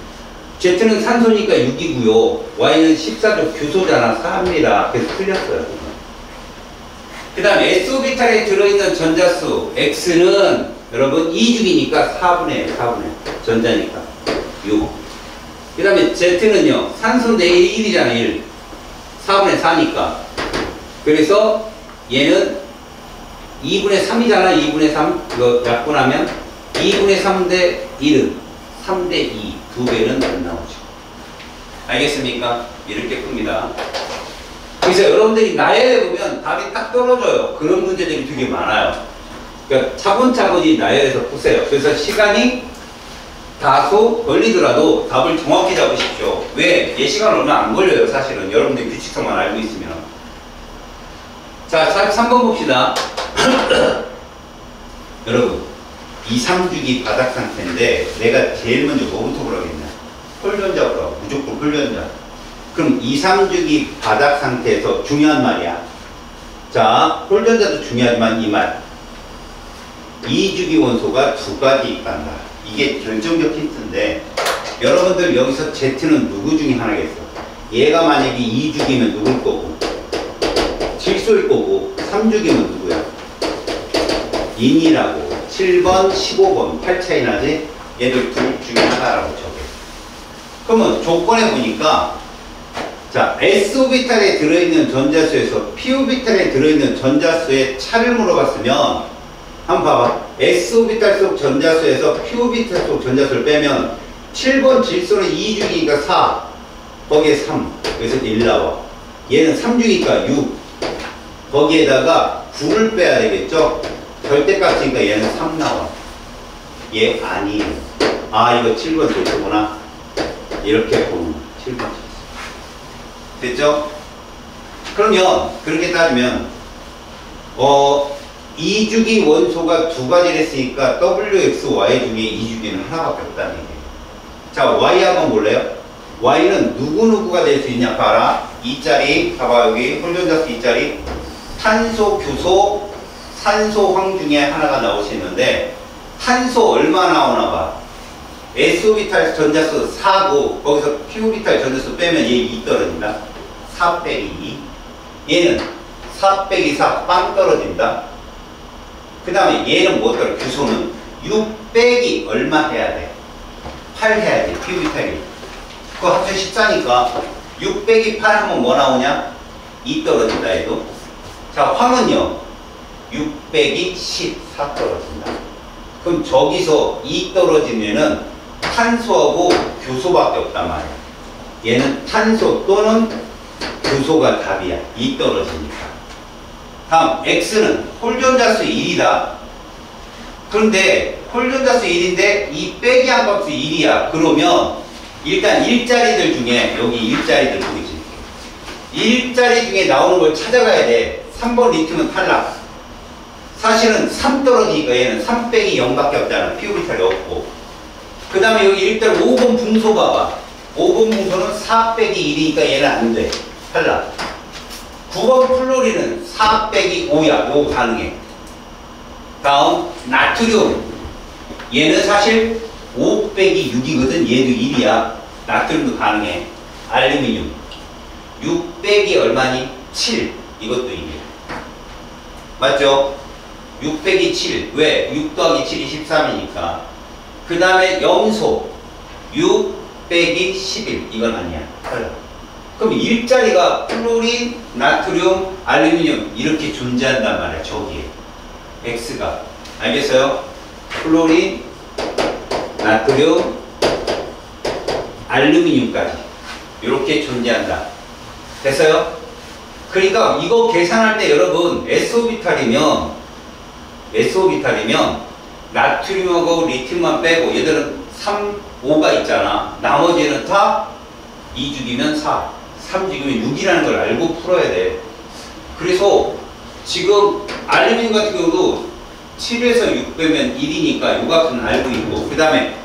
Z는 산소니까 6이고요. Y는 14조 규소잖아. 4입니다. 그래서 틀렸어요. 그 다음 S오비탈에 들어있는 전자수 X는 여러분 2주기니까 4분의 4분의 전자니까 6. 그 다음에 Z는요. 산소인데 1이잖아. 1. 4분의 4니까. 그래서 얘는 2분의 3이잖아. 2분의 3. 이거 약분하면 2분의 3대 1은 3대 2. 2배는 안 나오죠. 알겠습니까? 이렇게 풉니다. 그래서 여러분들이 나열해 보면 답이 딱 떨어져요. 그런 문제들이 되게 많아요. 그러니까 차분차분히 나열해서 푸세요. 그래서 시간이 다소 걸리더라도 답을 정확히 잡으십시오. 왜? 얘 시간 얼마 안 걸려요. 사실은 여러분들 규칙성만 알고 있으면. 자, 43번 봅시다. 여러분 2, 3주기 바닥 상태인데 내가 제일 먼저 뭐부터 보라겠냐? 홀전자 보라고. 무조건 홀전자. 그럼 2, 3주기 바닥 상태에서 중요한 말이야. 자, 홀전자도 중요하지만 이 말. 2주기 원소가 두 가지 있단다. 이게 결정적 힌트인데 여러분들 여기서 Z는 누구 중에 하나겠어? 얘가 만약에 2주기면 누굴 거고 질소일 거고 3주기면 누구야? 인이라고. 7번, 15번 8 차이 나지? 얘들 둘 중에 하나라고 적어. 그러면 조건에 보니까 자, S오비탈에 들어있는 전자수에서 P오비탈에 들어있는 전자수의 차를 물어봤으면 한번 봐봐. S오비탈 속 전자수에서 P오비탈 속 전자수를 빼면 7번 질소는 2주기니까 4 거기에 3 그래서 1 나와. 얘는 3주기니까 6 거기에다가 9를 빼야 되겠죠? 절대값이니까 얘는 3 나와. 얘 아니에요. 아, 이거 7번 질소구나. 이렇게 보면 7번 질소. 됐죠? 그러면 그렇게 따지면 2주기 원소가 두 가지를 했으니까 WX, Y 중에 2주기는 하나밖에 없다는 얘기예요. 자, Y 한번 볼래요? Y는 누구누구가 될 수 있냐 봐라. 2자리 봐봐. 여기 홀전자수 2자리 탄소, 규소, 산소, 황 중에 하나가 나올 수 있는데 탄소 얼마 나오나 봐. S오비탈 전자수 4고 거기서 P오비탈 전자수 빼면 얘 2 떨어진다. 4 빼기 2. 얘는 4 빼기 4 빵 떨어진다. 그 다음에 얘는 뭐 떨어? 규소는 6 빼기 얼마 해야 돼? 8 해야 돼. P오비탈이. 그거 합쳐 14니까 6 빼기 8 하면 뭐 나오냐? 2 떨어진다 얘도. 자, 황은요 6 빼기 14 떨어진다. 그럼 저기서 2 떨어지면은 탄소하고 규소밖에 없단 말이야. 얘는 탄소 또는 규소가 답이야. 2 떨어지니까. 다음 X는 홀전자수 1이다. 그런데 홀전자수 1인데 이 빼기 한 값이 1이야. 그러면 일단 일자리들 중에 여기 일자리들 보이지? 일자리 중에 나오는 걸 찾아가야 돼. 3번 리튬은 탈락. 사실은 3 떨어지니까 얘는 3 빼기 0밖에 없잖아. P오비탈이 없고. 그 다음에 여기 일단 5번 붕소 봐봐. 5번 붕소는 4 빼기 1이니까 얘는 안 돼. 탈락. 9번 플로리는 4 빼기 5야. 요거 가능해. 다음 나트륨. 얘는 사실 5 빼기 6이거든. 얘도 1이야. 나트륨도 가능해. 알루미늄 6 빼기 얼마니? 7. 이것도 1이야. 맞죠? 6 빼기 7. 왜? 6 더하기 7이 13이니까. 그 다음에 염소 6 빼기 11. 이건 아니야. 그럼 일자리가 플로린, 나트륨, 알루미늄 이렇게 존재한단 말이야. 저기에 X가. 알겠어요? 플로린, 나트륨, 알루미늄까지 이렇게 존재한다. 됐어요? 그러니까 이거 계산할 때 여러분 S오비탈이면 나트륨하고 리튬만 빼고 얘들은 3, 5가 있잖아. 나머지는 다 2주기면 4, 3주기면 6이라는 걸 알고 풀어야 돼. 그래서 지금 알루미늄 같은 경우도 7에서 6 빼면 1이니까 이 값은 알고 있고, 그 다음에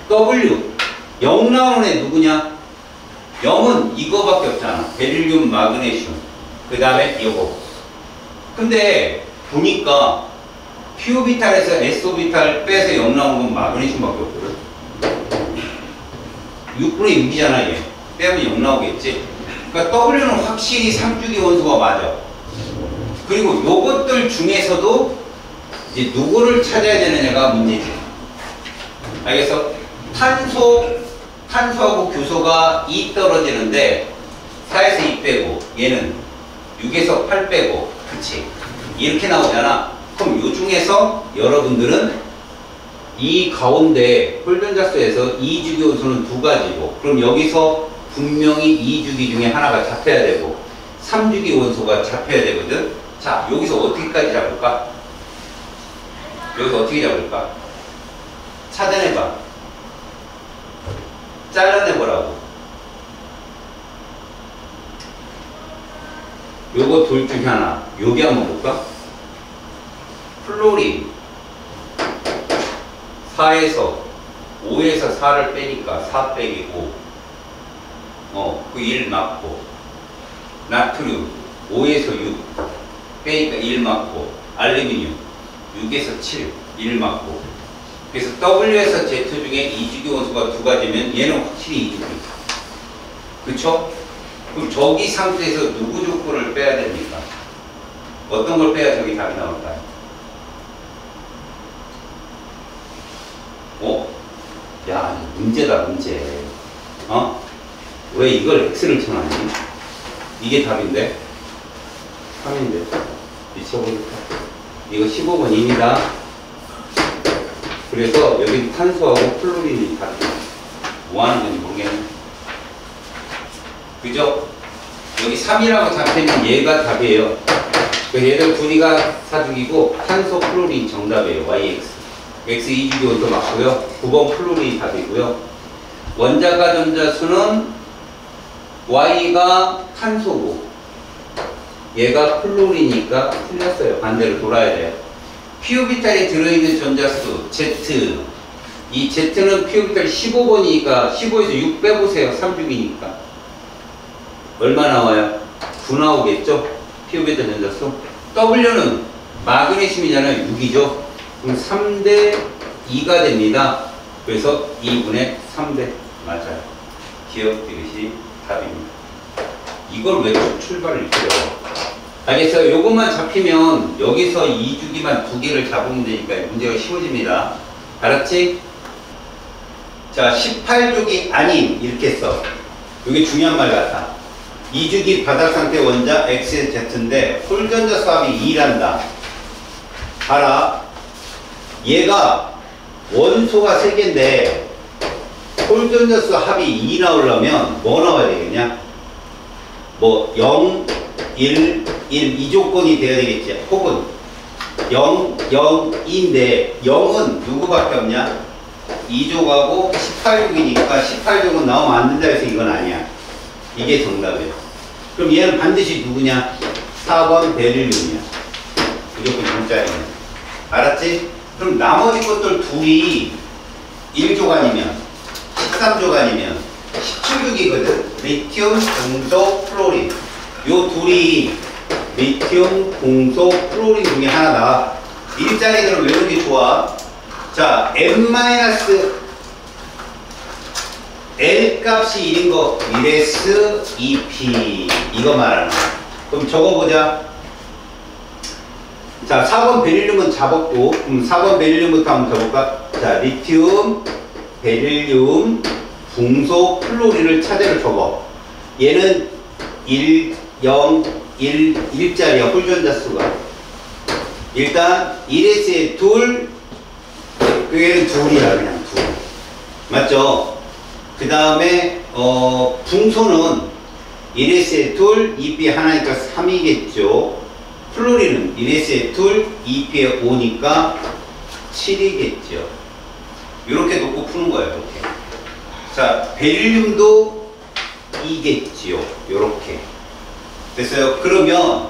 W 0 나오는 애 누구냐? 0은 이거밖에 없잖아. 베릴륨, 마그네슘. 그 다음에 이거. 근데 보니까 P오비탈에서 S오비탈 빼서 0 나온 건 마그네슘밖에 없거든. 6분의 6이잖아 얘. 빼면 0 나오겠지. 그러니까 W는 확실히 3주기 원소가 맞아. 그리고 요것들 중에서도 이제 누구를 찾아야 되느냐가 문제지. 알겠어? 탄소하고 규소가 2 떨어지는데 4에서 2 빼고 얘는 6에서 8 빼고, 그치? 이렇게 나오잖아. 그럼 요 중에서 여러분들은 이 가운데 홀변자수에서 2주기 원소는 2가지고, 그럼 여기서 분명히 2주기 중에 하나가 잡혀야 되고 3주기 원소가 잡혀야 되거든. 자, 여기서 어떻게까지 잡을까? 여기서 어떻게 잡을까? 차단해봐. 잘라내보라고. 요거 둘 중에 하나. 여기 한번 볼까? 플로린 4에서 5에서 4를 빼니까 4 빼기 5. 그 1 맞고. 나트륨 5에서 6 빼니까 1 맞고. 알루미늄 6에서 7 1 맞고. 그래서 W에서 Z 중에 2주기 원소가 2가지면 얘는 확실히 2주기. 그쵸? 그럼 저기 상태에서 누구 조건을 빼야 됩니까? 어떤 걸 빼야 저기 답이 나올까요? 야, 문제다, 문제. 왜 이걸 X를 쳐놨니? 이게 답인데? 3인데. 미쳐버릴까? 이거 15번입니다. 그래서 여기 탄소하고 플로린이 답이야. 뭐 하는 건지 모르겠네. 그죠? 여기 3이라고 잡히면 얘가 답이에요. 얘들 둘이가 4주기고 탄소 플로린 정답이에요. YX. X 2주기 원소 맞고요. 9번 플로린이 답이고요. 원자가 전자수는 Y가 탄소고 얘가 플로린이니까 틀렸어요. 반대로 돌아야 돼요. P오비탈에 들어있는 전자수 Z. 이 Z는 P오비탈 15번이니까 15에서 6 빼보세요. 3주기니까. 얼마 나와요? 9 나오겠죠? P오비탈 전자수. W는 마그네슘이잖아요. 6이죠? 그럼 3대 2가 됩니다. 그래서 2분의 3대 맞아요. 기억되듯이 답입니다. 이걸 왜 출발을 이렇게 해요? 알겠어요? 요것만 잡히면 여기서 2주기만 2개를 잡으면 되니까 문제가 쉬워집니다. 알았지? 자, 18주기 아닌 이렇게 써. 이게 중요한 말 같아. 2주기 바닥상태 원자 XZ인데 홀전자 수합이 2란다. 봐라. 얘가 원소가 3개인데 홀전자수 합이 2 나오려면 뭐 나와야 되겠냐? 뭐 0, 1, 1 이 조건이 돼야 되겠지. 혹은 0, 0, 2인데 0은 누구밖에 없냐? 2족하고 18족이니까 18족은 나오면 안 된다 해서 이건 아니야. 이게 정답이에요. 그럼 얘는 반드시 누구냐? 4번 베릴륨이야. 무조건 문자이네. 알았지? 그럼 나머지 것들 둘이 1족 아니면 13족 아니면 17족이거든. 리튬, 공소, 플로린. 요 둘이 리튬, 공소, 플로린 중에 하나다. 일자리들은 외우는 게 좋아. 자, L 값이 1인 거 1s 2p 이거 말하는 거야. 그럼 적어보자. 자, 4번 베릴륨은 잡았고, 그럼 4번 베릴륨부터 한번 적어볼까? 자, 리튬, 베릴륨, 중소, 플로린을 차례로 적어. 얘는 1, 0, 1, 1짜리야, 홀전자 수가. 일단 1s에 둘, 얘는 둘이야, 그냥 둘. 맞죠? 그 다음에 붕소는 1s에 둘, 2p에 하나니까 3이겠죠. 플로린은 1s에 둘, 2p에 5니까 7이겠죠. 이렇게 놓고 푸는 거예요, 이렇게. 자, 베릴륨도 2겠지요. 요렇게. 됐어요? 그러면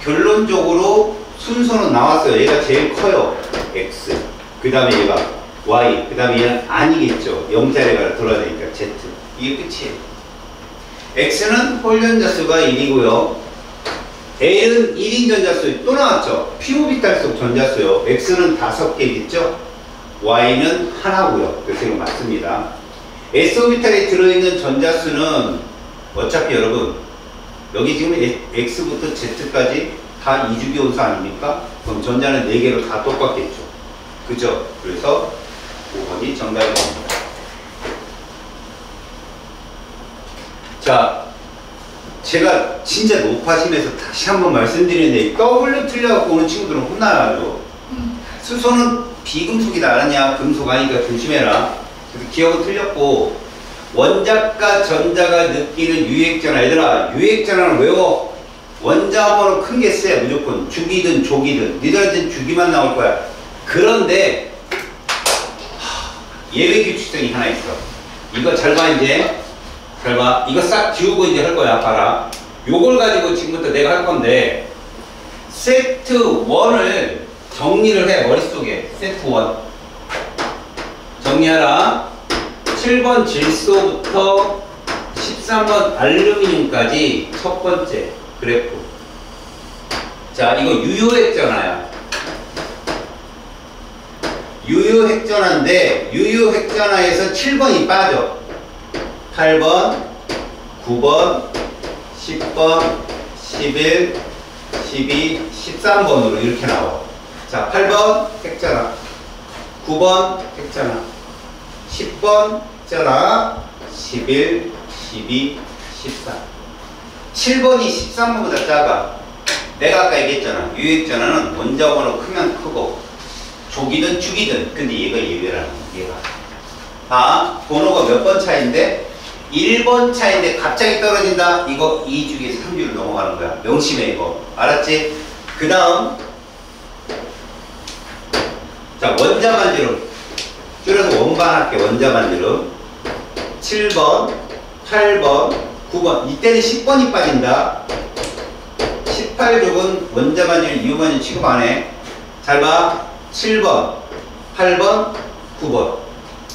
결론적으로 순서는 나왔어요. 얘가 제일 커요. X. 그 다음에 얘가 Y. 그 다음에 얘는 아니겠죠. 0자리가 돌아야 되니까 Z. 이게 끝이에요. X는 홀전자수가 1이고요. L은 1인 전자수 또 나왔죠. P-오비탈 속 전자수요. X는 5개겠죠. Y는 하나고요. 그래서 이거 맞습니다. S-오비탈에 들어있는 전자수는 어차피 여러분 여기 지금 X부터 Z까지 다 이주기온수 아닙니까? 그럼 전자는 4개로 다 똑같겠죠. 그죠? 그래서 5번이 정답입니다. 자, 제가 진짜 높아심에서 다시 한번 말씀드리는데 W 틀려갖고 오는 친구들은 혼나요. 수소는 비금속이다 알았냐? 금속 아니니까 조심해라. 그래서 기억은 틀렸고 원자과 전자가 느끼는 유액전화. 얘들아 유액전화는 외워. 원자번호 큰 게 세. 무조건 주기든 조기든 니들한테는 주기만 나올 거야. 그런데 예외 규칙성이 하나 있어. 이거 잘 봐. 이제 잘 봐. 이거 싹 지우고 이제 할 거야. 봐라. 요걸 가지고 지금부터 내가 할 건데 세트 1을 정리를 해. 머릿속에 세트 1 정리하라. 7번 질소부터 13번 알루미늄까지 첫 번째 그래프. 자, 이거 유효핵전화야. 유효핵전화인데 유효핵전화에서 7번이 빠져. 8번, 9번, 10번, 11, 12, 13번으로 이렇게 나와. 자, 8번 핵전화, 9번 핵전화, 10번 핵전화, 11, 12, 13. 7번이 13번보다 작아. 내가 아까 얘기했잖아. 유핵전화는 원자번호 크면 크고 조기든 주기든. 근데 얘가 예외라는 거야. 얘가. 아, 번호가 몇 번 차인데? 1번 차인데 갑자기 떨어진다? 이거 2주기에서 3주로 넘어가는 거야. 명심해 이거. 알았지? 그 다음 자, 원자반지름 줄여서 원반할게. 원자반지름 7번, 8번, 9번. 이때는 10번이 빠진다. 18족은 원자반지름, 이온반지름 취급 안 해. 잘 봐. 7번, 8번, 9번.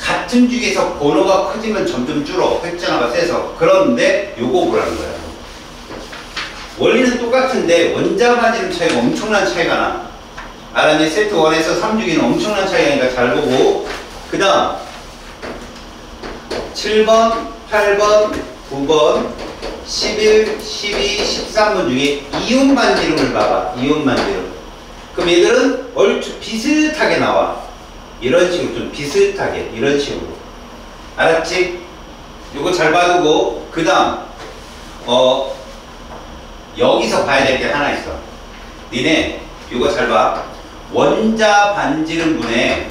같은 주기에서 번호가 커지면 점점 줄어. 획전화가 세서. 그런데 요거 보라는 거야. 원리는 똑같은데 원자반지름 차이가 엄청난 차이가 나. 알았니? 세트 1에서 3주기는 엄청난 차이가 나니까 잘 보고. 그 다음 7번, 8번, 9번, 11, 12, 13번 중에 이온 반지름을 봐봐. 이온 반지름. 그럼 얘들은 얼추 비슷하게 나와. 이런 식으로 좀 비슷하게 이런 식으로. 알았지? 요거 잘 봐두고. 그 다음 여기서 봐야 될 게 하나 있어. 니네 요거 잘 봐. 원자 반지름분에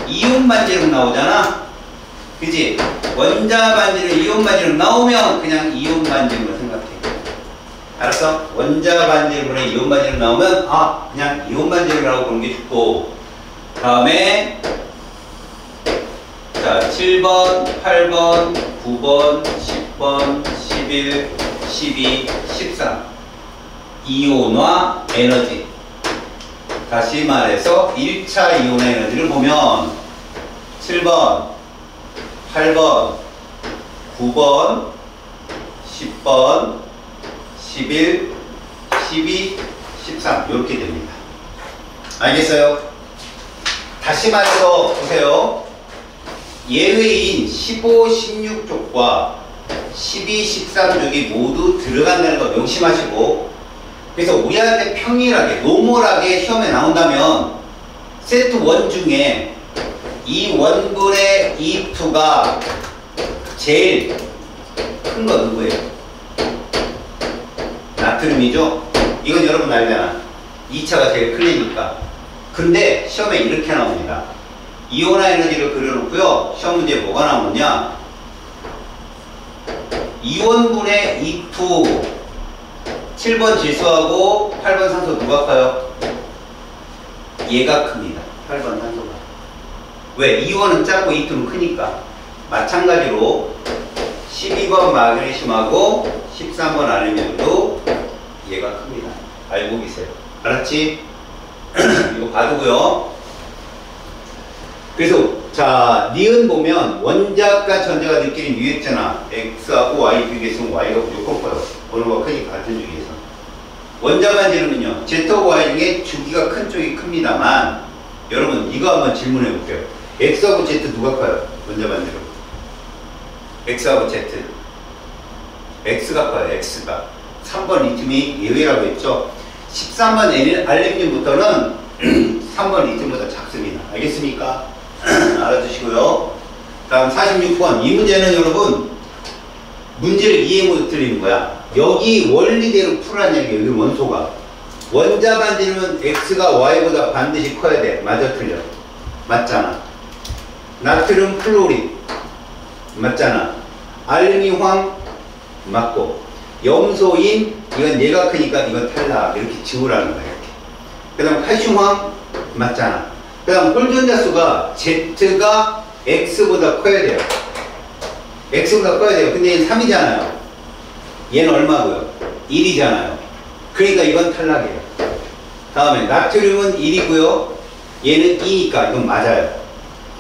이온 반지름 나오잖아. 그지? 원자 반지름, 이온 반지름 나오면 그냥 이온 반지름으로 생각해. 알았어? 원자 반지름분에 이온 반지름 나오면 아, 그냥 이온 반지름이라고 보는 게 좋고. 다음에 자, 7번, 8번, 9번, 10번, 11, 12, 13 이온화 에너지. 다시 말해서 1차 이온화 에너지를 보면 7번, 8번, 9번, 10번, 11, 12, 13 이렇게 됩니다. 알겠어요? 다시 말해서 보세요. 예외인 15, 16쪽과 12, 13쪽이 모두 들어간다는 거 명심하시고, 그래서 우리한테 평일하게, 노멀하게 시험에 나온다면 세트 1 중에 이 원분의 E2가 제일 큰 거 누구예요? 나트륨이죠? 이건 여러분 알잖아. 2차가 제일 클리니까. 근데 시험에 이렇게 나옵니다. 이온화 에너지를 그려놓고요. 시험 문제에 뭐가 나오느냐? 이원분의 E2 7번 질소하고 8번 산소 누가 커요? 얘가 큽니다. 8번 산소가. 왜? E1은 작고 E2는 크니까. 마찬가지로 12번 마그네슘하고 13번 알루미늄도 얘가 큽니다. 알고 계세요. 알았지? 이거 봐두고요. 그래서 자, 니은 보면 원자과 전자가 느끼는 유액전화 X하고 Y 비교했으면 Y가 무조건 커요. 번호가 크니까 같은 주기에서. 원자 반지름은요, Z하고 Y 중에 주기가 큰 쪽이 큽니다만, 여러분 이거 한번 질문해 볼게요. X하고 Z 누가 커요? 원자 반지름. X하고 Z. X가 커요. X가. 3번 리튬이 예외라고 했죠. 13번 알루미늄부터는 3번 리튬보다 작습니다. 알겠습니까? 알아두시고요. 다음 46번. 이 문제는 여러분 문제를 이해 못 드리는 거야. 여기 원리대로 풀라는 얘기예요. 여기 원소가. 원자 반지름은 X가 Y보다 반드시 커야 돼. 맞아 틀려? 맞잖아. 나트륨 플로린 맞잖아. 알루미늄 황 맞고. 염소인 이건 얘가 크니까 이건 탈락. 이렇게 지우라는 거야. 이렇게. 그 다음 칼슘 황 맞잖아. 그 다음 홀전자수가 Z가 X보다 커야 돼요. X보다 커야 돼요. 근데 얘는 3이잖아요. 얘는 얼마고요? 1이잖아요. 그러니까 이건 탈락이에요. 다음에 나트륨은 1이고요. 얘는 2니까 이건 맞아요.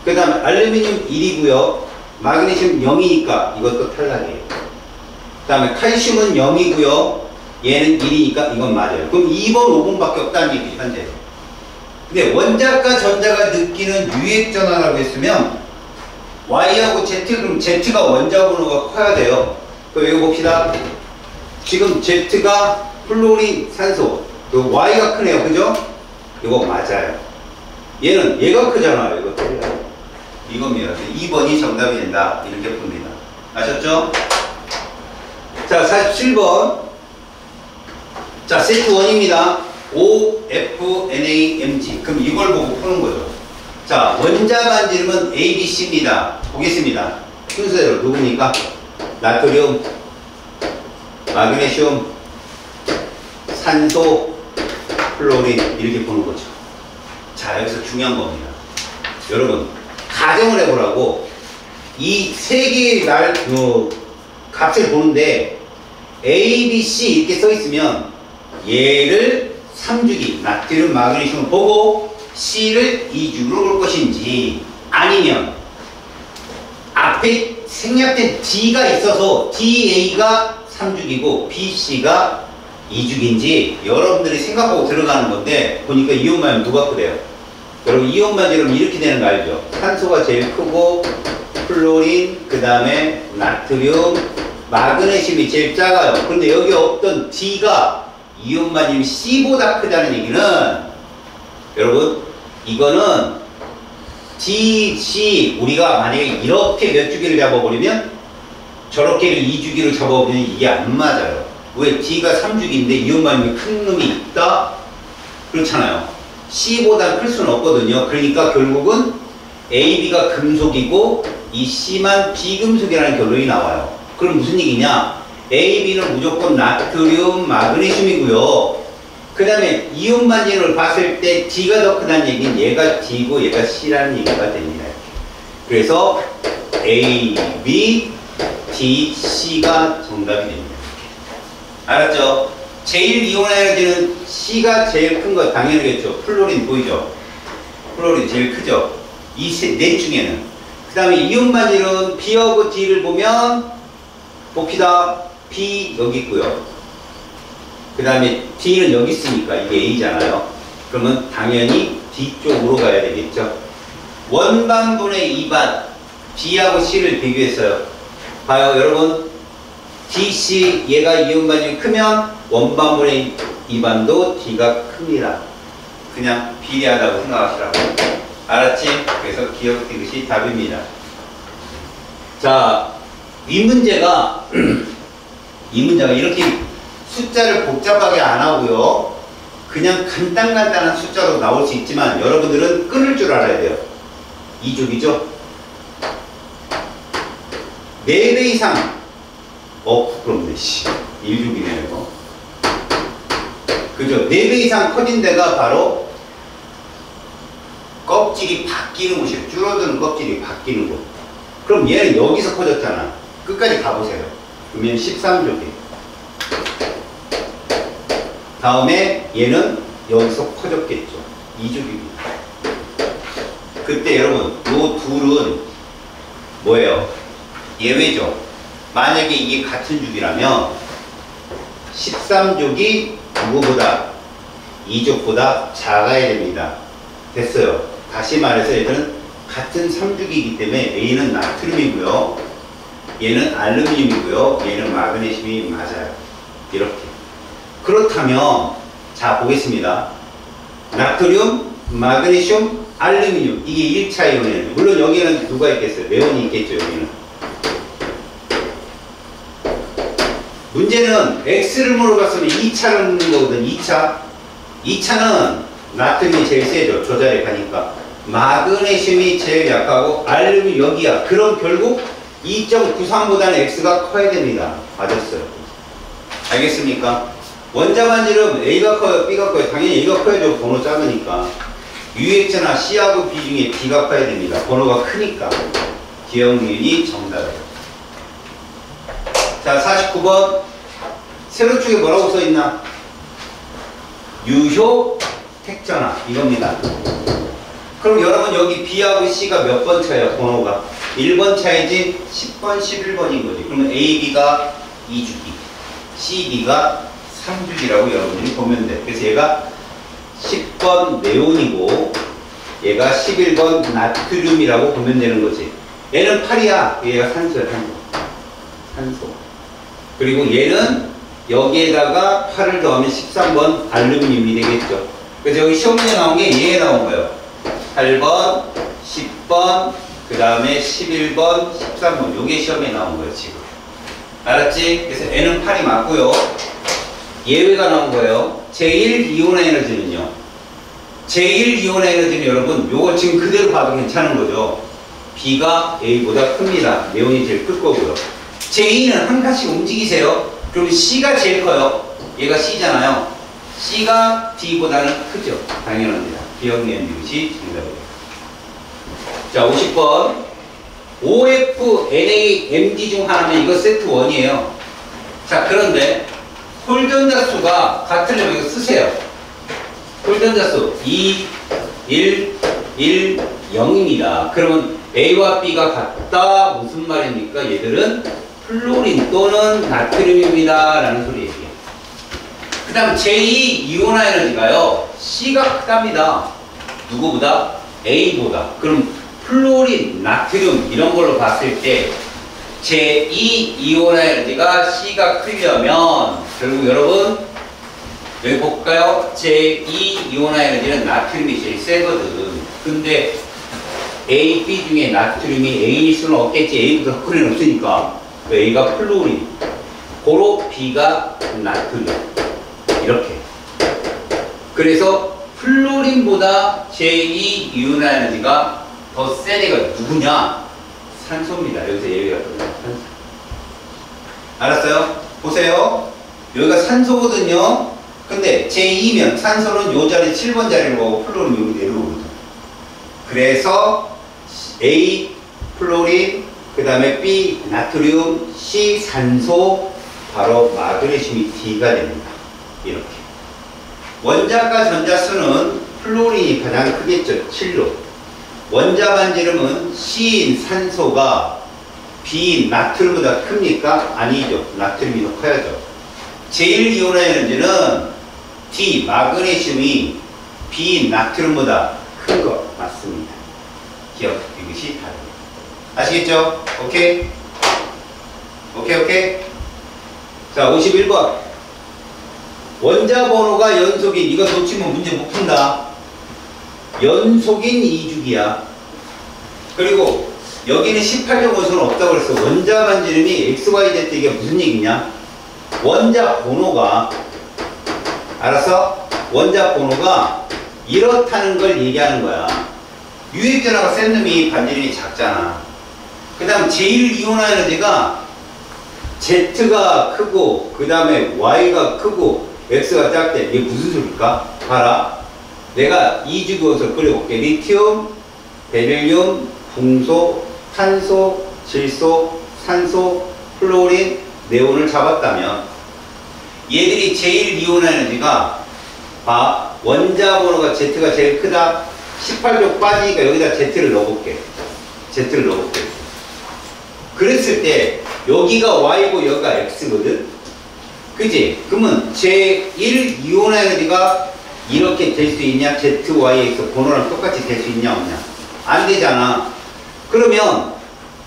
그 다음에 알루미늄 1이고요. 마그네슘 0이니까 이것도 탈락이에요. 그 다음에 칼슘은 0이고요. 얘는 1이니까 이건 맞아요. 그럼 2번, 5번밖에 없다는 얘기죠, 현재. 근데 원자과 전자가 느끼는 유액전화라고 했으면 Y하고 Z, 그럼 Z가 원자 번호가 커야 돼요. 또 이거 봅시다. 지금 Z가 플로린 산소, 그 Y가 크네요. 그죠? 이거 맞아요. 얘가 크잖아요. 이거 틀려요. 이겁니다. 2번이 정답이 된다. 이렇게 봅니다. 아셨죠? 자, 47번. 자, 세트 1입니다. O, F, N, A, M, G. 그럼 이걸 보고 푸는 거죠. 자, 원자 반지름은 A, B, C입니다. 보겠습니다. 순서대로 누굽니까? 나트륨, 마그네슘, 산소, 플로린 이렇게 보는 거죠. 자, 여기서 중요한 겁니다. 여러분, 가정을 해보라고 이 세 개의 값을 보는데 A, B, C 이렇게 써 있으면 얘를 3주기 나트륨 마그네슘을 보고 C를 2주기로 볼 것인지, 아니면 앞에 생략된 D가 있어서 DA가 3주기고 BC가 2주기인지 여러분들이 생각하고 들어가는 건데, 보니까 이온반지름 누가 크대요? 여러분 이온반지름 이렇게 되는 거 알죠? 산소가 제일 크고 플로린, 그 다음에 나트륨, 마그네슘이 제일 작아요. 그런데 여기 없던 D가 이온반지름 C보다 크다는 얘기는, 여러분 이거는 D, C 우리가 만약에 이렇게 몇 주기를 잡아버리면 저렇게를 2주기로 잡아버리면 이게 안 맞아요. 왜? D가 3주기인데 이온반지름이 큰 놈이 있다? 그렇잖아요. C보다 클 수는 없거든요. 그러니까 결국은 A, B가 금속이고 이 C만 비금속이라는 결론이 나와요. 그럼 무슨 얘기냐? A, B는 무조건 나트륨, 마그네슘이고요. 그 다음에 이온 반지름을 봤을 때 D가 더 크다는 얘기는 얘가 D고 얘가 C라는 얘기가 됩니다. 그래서 A, B, D, C가 정답이 됩니다. 알았죠? 제일 이온에너지는 C가 제일 큰 거 당연하겠죠. 플로린 보이죠? 플로린 제일 크죠? 이 넷 중에는. 그 다음에 이온 반지름 B하고 D를 보면 봅시다. B 여기 있고요. 그 다음에 D는 여기 있으니까 이게 A잖아요. 그러면 당연히 D 쪽으로 가야 되겠죠. 원반분의 2반 B하고 C를 비교했어요. 봐요 여러분. D, C 얘가 이온 반지름이 크면 원반분의 2반도 D가 큽니다. 그냥 비례하다고 생각하시라고. 알았지? 그래서 기억해 것이 답입니다. 자, 이 문제가 이렇게 숫자를 복잡하게 안 하고요. 그냥 간단한 숫자로 나올 수 있지만 여러분들은 끊을 줄 알아야 돼요. 2족이죠? 4배 이상 부끄럽네. 1족이네요 이거. 그죠? 4배 이상 커진 데가 바로 껍질이 바뀌는 곳이에요. 줄어드는 껍질이 바뀌는 곳. 그럼 얘는 여기서 커졌잖아. 끝까지 가보세요. 그러면 13족이. 다음에 얘는 여기서 커졌겠죠. 2족입니다. 그때 여러분, 요 둘은 뭐예요? 예외죠. 만약에 이게 같은 죽이라면 13족이 누구보다 2족보다 작아야 됩니다. 됐어요. 다시 말해서 얘들은 같은 3죽이기 때문에 A는 나트륨이고요. 얘는 알루미늄이고요. 얘는 마그네슘이 맞아요. 이렇게. 그렇다면 자 보겠습니다. 나트륨, 마그네슘, 알루미늄 이게 1차 이온이에요. 물론 여기에는 누가 있겠어요? 네온이 있겠죠. 여기는. 문제는 X를 물어봤으면 2차를 묻는 거거든. 2차는 나트륨이 제일 세죠. 조자에 가니까. 마그네슘이 제일 약하고 알루미늄 여기야. 그럼 결국 2.93보다는 X가 커야 됩니다. 맞았어요. 알겠습니까? 원자 반지름 A가 커요? B가 커요? 당연히 A가 커야죠. 번호 작으니까. UH나 C하고 B 중에 B가 커야 됩니다. 번호가 크니까. 기억니은이 정답이에요. 자, 49번. 세로축에 뭐라고 써있나? 유효 택전화. 이겁니다. 그럼 여러분 여기 B하고 C가 몇 번 차예요? 번호가 1번 차이지 10번, 11번인 거지. 그러면 A, B가 2주기, C, D가 3주기라고 여러분들이 보면 돼. 그래서 얘가 10번 네온이고 얘가 11번 나트륨이라고 보면 되는 거지. 얘는 8이야. 얘가 산소야, 산소. 그리고 얘는 여기에다가 8을 더하면 13번 알루미늄이 되겠죠. 그래서 여기 시험문제 나온 게 얘에 나온 거예요. 8번, 10번, 그 다음에 11번, 13번. 요게 시험에 나온 거예요, 지금. 알았지? 그래서 N은 8이 맞고요. 예외가 나온 거예요. 제1이온화 에너지는요. 제1이온화 에너지는 여러분, 요거 지금 그대로 봐도 괜찮은 거죠. B가 A보다 큽니다. 네온이 제일 클 거고요. 제2는 한 칸씩 움직이세요. 그럼 C가 제일 커요. 얘가 C잖아요. C가 D보다는 크죠. 당연합니다. 기억니은 이것이 정답이에요. 자, 50번. OF, NA, MD 중 하나면 이거 세트 1이에요. 자, 그런데 홀전자수가 같으려면 이거 쓰세요. 홀전자수 2, 1, 1, 0입니다. 그러면 A와 B가 같다. 무슨 말입니까? 얘들은 플로린 또는 나트륨입니다. 라는 소리예요. 그 다음 제2 이온화 에너지가요. C가 크답니다. 누구보다? A보다. 그럼 플로린, 나트륨 이런 걸로 봤을 때 제2 이온화 에너지가 C가 크려면 결국 여러분 여기 볼까요? 제2 이온화 에너지는 나트륨이 제일 세거든. 근데 A, B 중에 나트륨이 A일 수는 없겠지. A보다 큰 애는 없으니까. A가 플로린, 고로 B가 나트륨. 이렇게. 그래서 플로린보다 제2 이온화 에너지가 더 센 애가 누구냐? 산소입니다. 여기서 예외가 들어요. 산소. 알았어요? 보세요. 여기가 산소거든요. 근데 제2면 산소는 요 자리 7번 자리로 가고 플로린 여기 내려오거든. 그래서 A 플로린, 그 다음에 B 나트륨, C 산소, 바로 마그네슘이 D가 됩니다. 이렇게. 원자과 전자수는 플로린이 가장 크겠죠. 7로. 원자 반지름은 C인 산소가 B인 나트륨보다 큽니까? 아니죠. 나트륨이 더 커야죠. 제1 이온화 에너지는 D 마그네슘이 B인 나트륨보다 큰 거 맞습니다. 기억 이것이 다릅니다. 아시겠죠? 오케이? 오케이? 자, 51번. 원자 번호가 연속인, 이거 놓치면 문제 못 푼다. 연속인 2주기야. 그리고 여기는 18.5수는 없다고 그랬어. 원자 반지름이 XYZ 때 이게 무슨 얘기냐? 원자 번호가, 알았어? 원자 번호가 이렇다는 걸 얘기하는 거야. 유액전화가 센 놈이 반지름이 작잖아. 그 다음 제1 이온화 에너지가 Z가 크고 그 다음에 Y가 크고 X가 작대. 이게 무슨 소리일까? 봐라. 내가 2주기워서 그려볼게. 리튬, 베릴륨, 붕소, 탄소, 질소, 산소, 플로린, 네온을 잡았다면 얘들이 제일 이온 에너지가 원자 번호가 Z가 제일 크다. 18쪽 빠지니까 여기다 Z를 넣어볼게. Z를 넣어볼게. 그랬을 때 여기가 Y고 여기가 X거든. 그지? 그러면 제1 이온 에너지가 이렇게 될 수 있냐? Z, Y, X 번호랑 똑같이 될 수 있냐 없냐? 안 되잖아. 그러면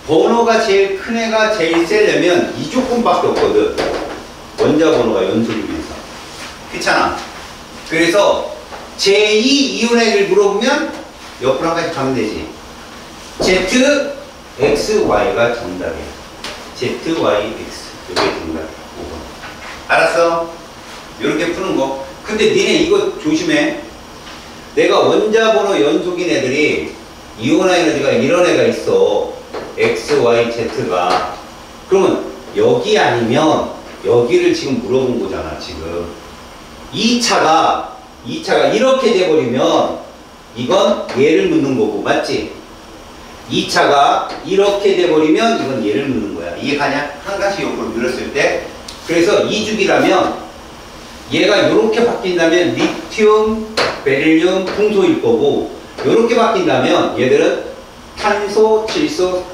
번호가 제일 큰 애가 제일 세려면 이 조건밖에 없거든. 원자 번호가 연속이면서. 그렇잖아. 그래서 제2 이온 에너지를 물어보면 옆으로 한 가지 가면 되지. Z, X, Y가 정답이야. Z, Y, X. 이게 정답이야. 5번. 알았어? 이렇게 푸는 거. 근데 니네 이거 조심해. 내가 원자 번호 연속인 애들이 이온 에너지가 이런 애가 있어. X, Y, Z가. 그러면 여기 아니면 여기를 지금 물어본 거잖아, 지금. 2차가 이렇게 돼버리면 이건 얘를 묻는 거고, 맞지? 2차가 이렇게 돼버리면 이건 얘를 묻는 거야. 이게 가냐? 한 가지 옆으로 밀었을 때. 그래서 2주기라면 얘가 이렇게 바뀐다면 리튬, 베릴륨, 풍소일 거고, 이렇게 바뀐다면 얘들은 탄소, 질소,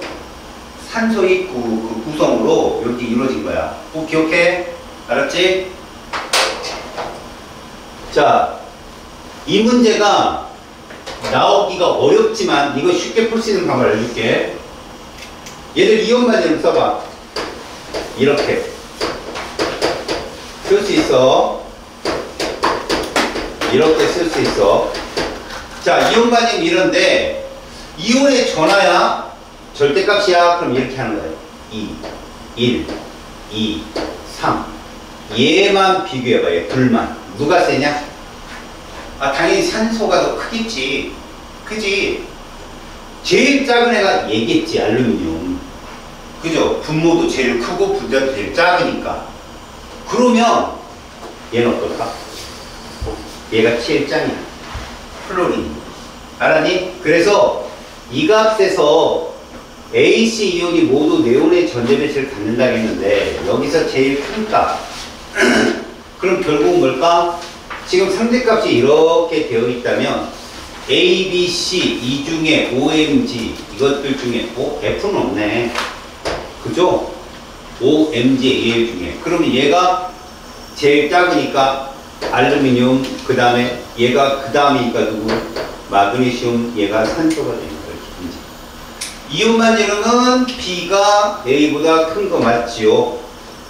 산소의 그 구성으로 이렇게 이루어진 거야. 꼭 기억해. 알았지? 자, 이 문제가 나오기가 어렵지만 이거 쉽게 풀 수 있는 방법을 알려줄게. 얘들 이온만 좀 써봐. 이렇게 쓸 수 있어. 이렇게 쓸 수 있어. 자, 이온 반응 이런데 이온의 전하야 절대값이야. 그럼 이렇게 하는 거예요. 2, 1, 2, 3. 얘만 비교해봐. 얘 둘만. 누가 세냐? 당연히 산소가 더 크겠지. 그지? 제일 작은 애가 얘겠지. 알루미늄. 그죠? 분모도 제일 크고 분자도 제일 작으니까. 그러면 얘는 어떨까? 얘가 제일 짱이야. 플로린. 알았니? 그래서 이 값에서 AC 이온이 모두 네온의 전제 배치를 갖는다고 했는데 여기서 제일 큰 값. 그럼 결국은 뭘까? 지금 상대값이 이렇게 되어 있다면 A, B, C 이 중에 OMG 이것들 중에 F는 없네. 그죠? OMG 얘 중에. 그러면 얘가 제일 작으니까 알루미늄, 그 다음에 얘가 그 다음이니까 누구? 마그네슘, 얘가 산소가 되는 거예요. 이온 반지름은 B가 A보다 큰 거 맞지요?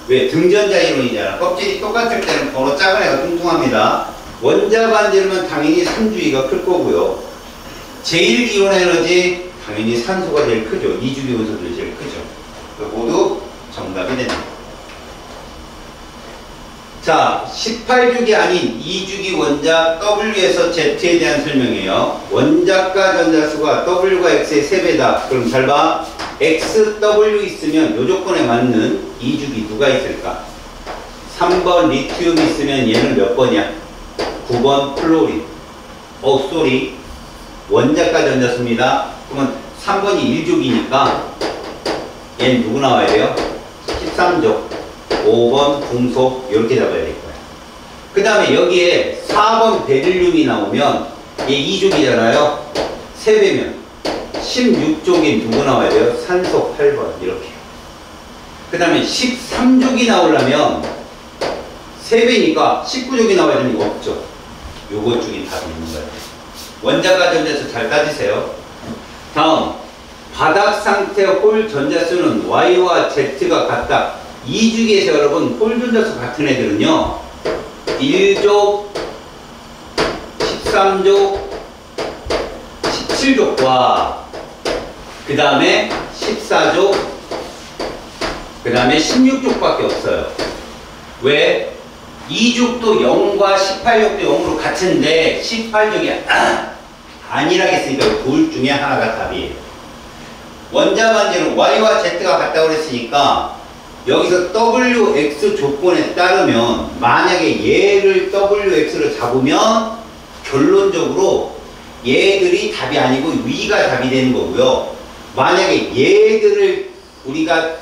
왜? 등전자 이론이잖아. 껍질이 똑같을 때는 번호 작은 애가 뚱뚱합니다. 원자 반지름은 당연히 3주기가 클 거고요. 제일 이온 에너지 당연히 산소가 제일 크죠. 2주기 원소들이 제일 크죠. 모두 정답이 됩니다. 자, 18주기 아닌 2주기 원자 W에서 Z에 대한 설명이에요. 원자가 전자수가 W가 X의 3배다. 그럼 잘 봐. X, W 있으면 요 조건에 맞는 2주기 누가 있을까? 3번 리튬 있으면 얘는 몇 번이야? 9번 플로린. 쏘리. 원자가 전자수입니다. 그러면 3번이 1족이니까 얘는 누구 나와야 돼요? 13족. 5번 금속 이렇게 잡아야 될 거야. 그 다음에 여기에 4번 베릴륨이 나오면 얘 2족이잖아요. 3배면 16족인 누구 나와야 돼요? 산소 8번 이렇게. 그 다음에 13족이 나오려면 3배니까 19족이 나와야 되는 거 없죠. 요것 중에 답이 있는 거예요. 원자가 전자수 잘 따지세요. 다음 바닥 상태 홀 전자수는 Y와 Z가 같다. 2주기에서 여러분 홀 전자수 같은 애들은요 1족, 13족, 17족과 그 다음에 14족, 그 다음에 16족밖에 없어요. 왜? 2족도 0과 18족도 0으로 같은데 18족이 아니라겠으니까 둘 중에 하나가 답이에요. 원자 반지는 Y와 Z가 같다고 그랬으니까 여기서 WX 조건에 따르면 만약에 얘를 WX로 잡으면 결론적으로 얘들이 답이 아니고 위가 답이 되는 거고요. 만약에 얘들을 우리가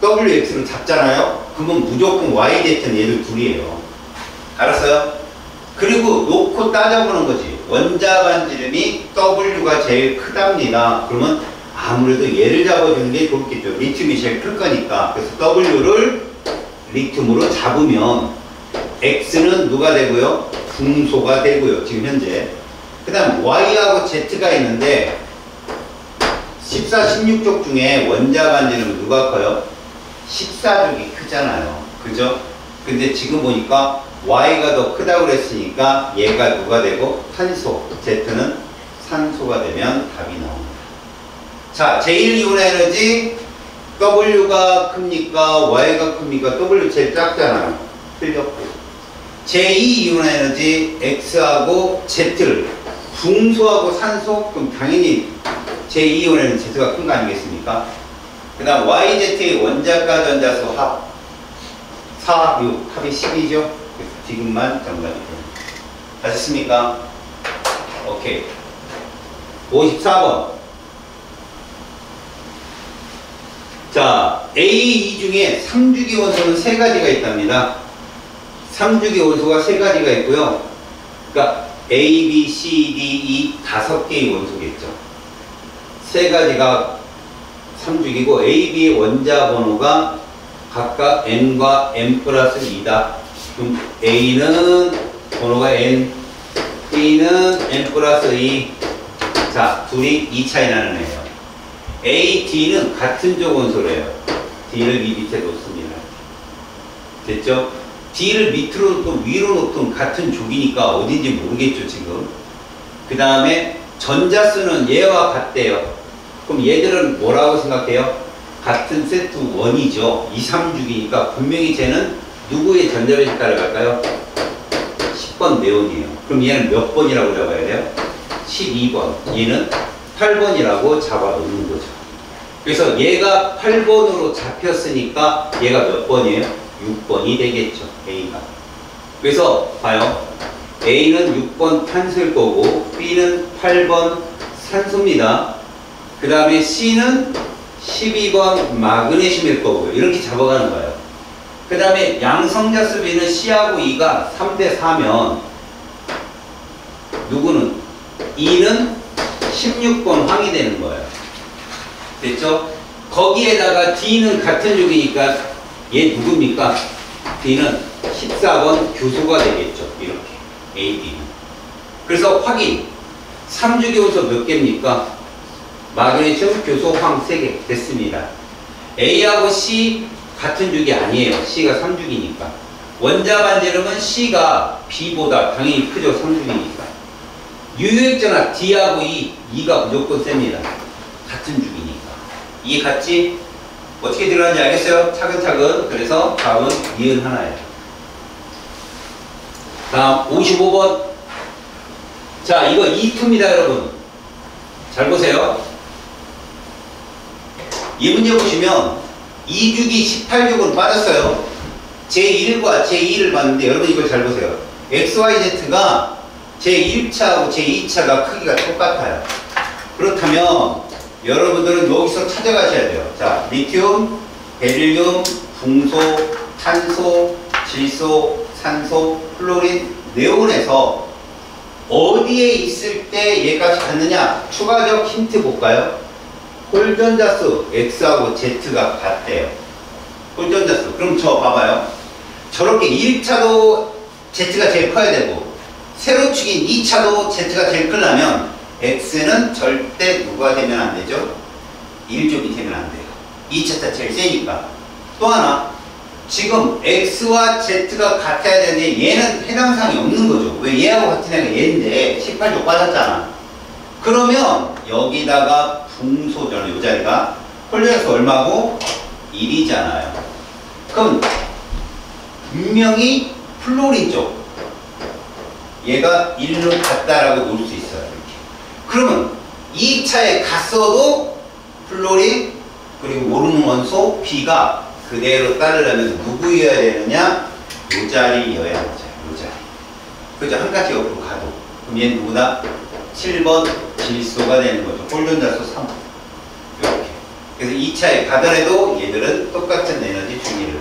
WX로 잡잖아요. 그러면 무조건 YZ는 얘들 둘이에요. 알았어요? 그리고 놓고 따져보는 거지. 원자 반지름이 W가 제일 크답니다. 그러면 아무래도 얘를 잡아주는 게 좋겠죠. 리튬이 제일 클 거니까. 그래서 W를 리튬으로 잡으면 X는 누가 되고요? 중소가 되고요. 지금 현재. 그 다음 Y하고 Z가 있는데 14, 16쪽 중에 원자 반지름은 누가 커요? 14쪽이 크잖아요. 그죠? 근데 지금 보니까 Y가 더 크다고 그랬으니까 얘가 누가 되고 탄소, Z는 산소가 되면 답이 나옵니다. 자, 제1이온 에너지 W가 큽니까? Y가 큽니까? W 제일 작잖아요. 틀렸고. 제2이온 에너지 X하고 Z를 중소하고 산소? 그럼 당연히 제2이온 에너지 Z가 큰 거 아니겠습니까? 그 다음 YZ의 원자가 전자수 합 4, 6, 합이 10이죠? 그래서 지금만 정답이 됩니다. 하셨습니까? 오케이. 54번. 자, A2 중에 3주기 원소는 3가지가 있답니다. 3주기 원소가 3가지가 있고요. 그러니까 A, B, C, D, E 5개의 원소겠죠. 3가지가 3주기고 A, B의 원자 번호가 각각 N과 N 플러스 2다. 그럼 A는 번호가 N, B는 N 플러스 2. 자, 둘이 2 차이 나는 애예요. A, D는 같은 쪽 원소래요. D를 이 밑에 놓습니다. 됐죠? D를 밑으로 놓든 위로 놓든 같은 족이니까 어딘지 모르겠죠, 지금. 그 다음에 전자수는 얘와 같대요. 그럼 얘들은 뭐라고 생각해요? 같은 세트 1이죠. 2, 3주기니까 분명히 쟤는 누구의 전자배치 따라갈까요? 10번 네온이에요. 그럼 얘는 몇 번이라고 잡아야 돼요? 12번. 얘는 8번이라고 잡아 놓는 거죠. 그래서 얘가 8번으로 잡혔으니까 얘가 몇 번이에요? 6번이 되겠죠. A가. 그래서 봐요. A는 6번 탄소일 거고 B는 8번 산소입니다. 그 다음에 C는 12번 마그네슘일 거고요. 이렇게 잡아가는 거예요. 그 다음에 양성자수 B는 C하고 E가 3대 4면 누구는? E는 16번 황이 되는 거예요. 됐죠? 거기에다가 D는 같은 족이니까 얘 누굽니까? D는 14번 교소가 되겠죠. 이렇게 A, D는. 그래서 확인. 3주기 원소 몇 개입니까? 마그네슘, 교소, 황 3개 됐습니다. A하고 C 같은 족이 아니에요. C가 3주기니까. 원자 반지름은 C가 B보다 당연히 크죠. 3주기니까. 유효액전화 D하고 E가 무조건 셉니다. 같은 주기니까. 이해 갔지? 어떻게 들어가는지 알겠어요? 차근차근. 그래서 답은 니은 하나예요. 다음 55번. 자, 이거 E2입니다, 여러분. 잘 보세요. 이 문제 보시면 2주기 18족으로 빠졌어요. 제1과 제2를 봤는데 여러분 이걸 잘 보세요. XYZ가 제1차하고 제2차가 크기가 똑같아요. 그렇다면 여러분들은 여기서 찾아가셔야 돼요. 자, 리튬, 베릴륨, 중소, 탄소, 질소, 산소, 플로린, 네온에서 어디에 있을 때 얘까지 갔느냐? 추가적 힌트 볼까요? 홀전자수 X하고 Z가 같대요. 홀전자수. 그럼 저 봐봐요. 저렇게 1차도 Z가 제일 커야 되고 세로 축인 2차도 Z가 제일 크려면 X는 절대 누가 되면 안 되죠? 1족이 되면 안 돼요. 2차가 제일 세니까. 또 하나, 지금 X와 Z가 같아야 되는데 얘는 해당 사항이 없는 거죠. 왜 얘하고 같은 애가 얘인데 18족 빠졌잖아. 그러면 여기다가 중소잖아요. 이 자리가 홀전자수 얼마고? 1이잖아요. 그럼 분명히 플로린 쪽 얘가 1로 같다라고 놓을 수 있어요. 이렇게. 그러면 2차에 갔어도 플로린 그리고 모르는 원소 B가 그대로 따르려면 누구여야 되느냐? 요 자리여야 되죠. 요 자리. 그죠? 한 가지 옆으로 가도. 그럼 얘는 누구다? 7번 질소가 되는 거죠. 홀전자수 3. 이렇게. 그래서 2차에 가더라도 얘들은 똑같은 에너지 중위를.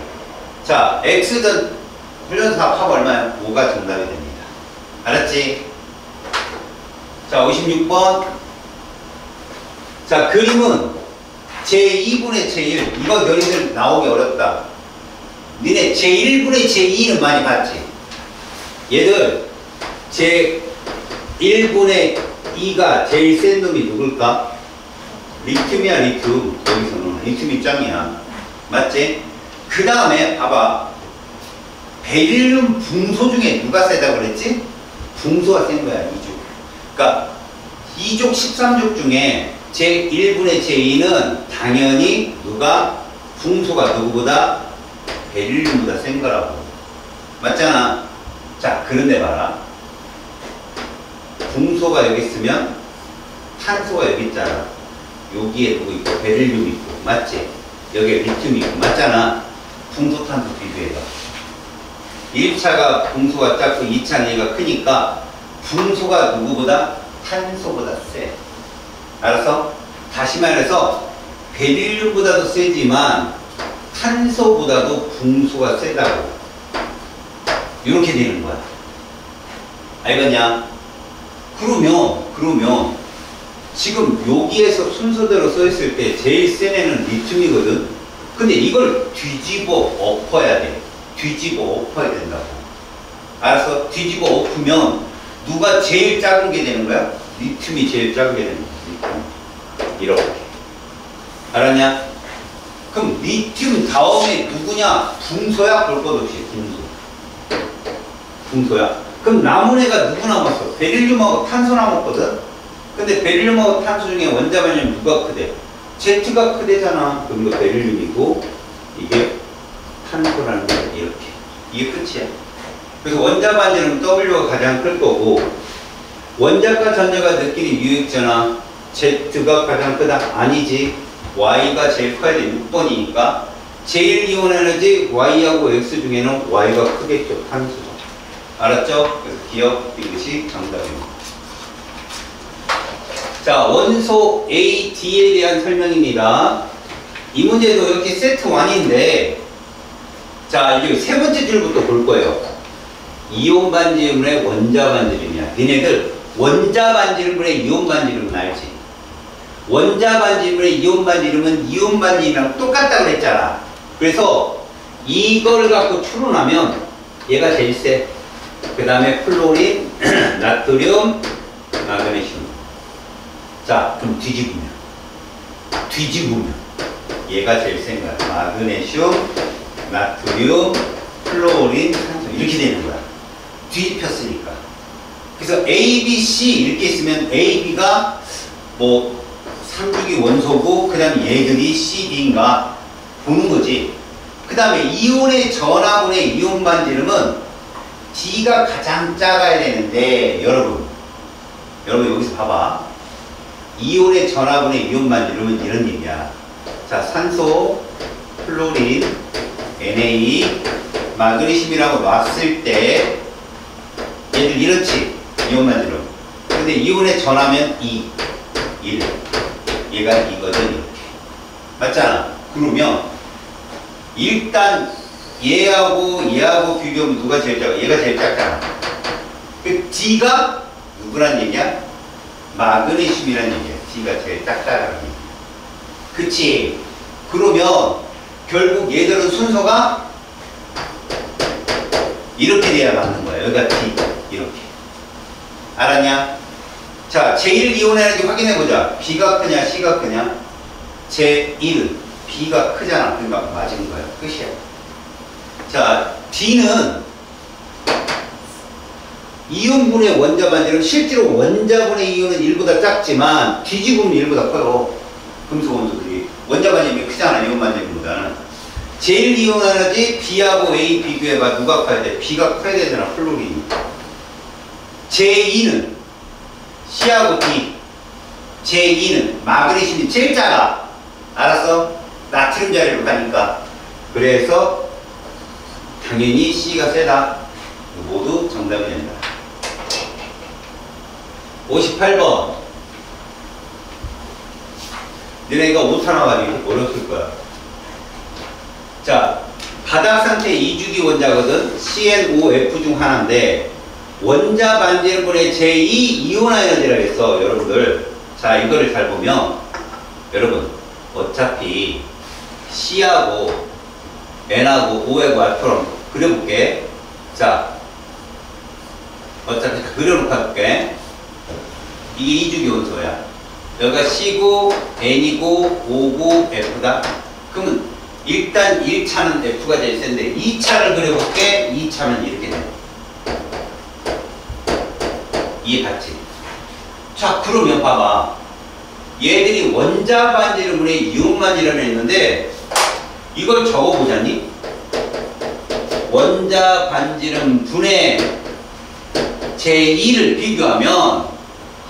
자, X전 훈련사 합 얼마야? 5가 정답이 됩니다. 알았지? 자, 56번. 자, 그림은 제2분의 제1. 이거 너희들 나오기 어렵다. 니네 제1분의 제2는 많이 봤지? 얘들 제1분의 2가 제일 센 놈이 누굴까? 리튬이야, 리튬. 여기서는 리튬이 짱이야. 맞지? 그 다음에 봐봐. 베릴륨 붕소 중에 누가 세다고 그랬지? 붕소가 센 거야, 2족. 그러니까 2족 13족 중에 제1분의 제2는 당연히 누가? 붕소가 누구보다? 베릴륨보다 센 거라고. 맞잖아. 자, 그런데 봐라. 붕소가 여기 있으면 탄소가 여기 있잖아. 여기에 누구 있고 베릴륨 있고. 맞지? 여기에 리튬 있고. 맞잖아. 붕소 탄소 비교해봐. 1차가 붕소가 작고 2차는 얘가 크니까 붕소가 누구보다? 탄소보다 세. 알았어? 다시 말해서 베릴륨보다도 세지만 탄소보다도 붕소가 세다고. 이렇게 되는 거야. 알겠냐? 그러면 지금 여기에서 순서대로 써있을 때 제일 센 애는 리튬이거든. 근데 이걸 뒤집어 엎어야 돼. 뒤집어 엎어야 된다고. 알았어? 뒤집어 엎으면 누가 제일 작은 게 되는 거야? 리튬이 제일 작은 게 되는 거야. 리튬. 이렇게. 알았냐? 그럼 리튬 다음에 누구냐? 붕소야? 볼 것 없이 붕소야. 그럼 남은 애가 누구 남았어? 베릴륨하고 탄소 남았거든? 근데 베릴륨하고 탄소 중에 원자반율 누가 크대? Z가 크대잖아. 그럼 이거 베릴륨이고 이게 탄소라는 거야. 이렇게. 이게 끝이야. 그래서 원자반율은 W가 가장 클 거고 원자과 전자가 느끼는 유익전화 Z가 가장 크다? 아니지. Y가 제일 커야 돼. 6번이니까 제일 이온 에너지 Y하고 X 중에는 Y가 크겠죠. 탄소죠. 알았죠? 그래서 기억 이것이 정답입니다. 자, 원소 A, D에 대한 설명입니다. 이 문제도 이렇게 세트 1인데 자, 이제 세 번째 줄부터 볼 거예요. 이온 반지름분의 원자 반지름이야. 니네들 원자 반지름분의 이온 반지름은 알지? 원자 반지름분의 이온 반지름은 이온 반지름이랑 똑같다고 그랬잖아. 그래서 이걸 갖고 추론하면 얘가 제일 세. 그 다음에 플로린, 나트륨, 마그네슘. 자, 그럼 뒤집으면 얘가 제일 센 거야. 마그네슘, 나트륨, 플로린, 산소 이렇게 되는 거야. 뒤집혔으니까. 그래서 A, B, C 이렇게 있으면 A, B가 뭐 3주기 원소고 그 다음에 얘들이 C, D인가 보는 거지. 그 다음에 이온의 전화분의 이온 반지름은 D가 가장 작아야 되는데 여러분 여기서 봐봐. 이온의 전화분의 이온 반지름은 이런 얘기야. 자, 산소, 플로린, Na, 마그네슘이라고 놨을 때 얘들 이렇지. 이온 반지름. 근데 이온의 전하면 2, 1. 얘가 이거든. 이렇게. 맞잖아. 그러면 일단 얘하고 비교하면 누가 제일 작아? 얘가 제일 작잖아. 그 D가 누구란 얘기야? 마그네슘이란 얘기야. D가 제일 작다라는 얘기야. 그치? 그러면 결국 얘들은 순서가 이렇게 돼야 맞는 거야. 여기가 D. 이렇게. 알았냐? 자, 제1 이온 에너지 확인해보자. B가 크냐, C가 크냐? 제1. B가 크잖아. 그러니까 맞은 거야. 끝이야. 자, D는 이온분의 원자 반지름, 실제로 원자분의 이온은 1보다 작지만 뒤집으면 1보다 커요. 금속 원소들이. 원자 반지름이 크잖아. 이온 반지름보다는. 제일 이온 에너지 B하고 A 비교해봐. 누가 커야 돼? B가 커야 되잖아. 플로린이. 제2는 C하고 D. 제2는 마그네슘이 제일 작아. 알았어? 나트륨 자리로 가니까. 그래서 당연히 C가 세다. 모두 정답이 된다. 58번. 너네가 옷 하나 가지고 어려울 거야. 자, 바닥 상태 이주기 원자거든. CnOF 중 하나인데 원자 반지름분의 제2 이온 에너지라고 했어, 여러분들. 자, 이거를 잘 보면 여러분 어차피 C하고 N하고 O하고 R처럼 그려볼게. 자, 어차피 다 그려놓고 할게. 이게 이주기 원소야. 여기가 C고 N이고 O고 F다. 그러면 일단 1차는 F가 제일 센데 2차를 그려볼게. 2차는 이렇게 돼. 이해갔지? 자, 그러면 봐봐. 얘들이 원자 반지름분의 이온 반지름을 했는데 이걸 적어보자니? 원자 반지름 분의 제2를 비교하면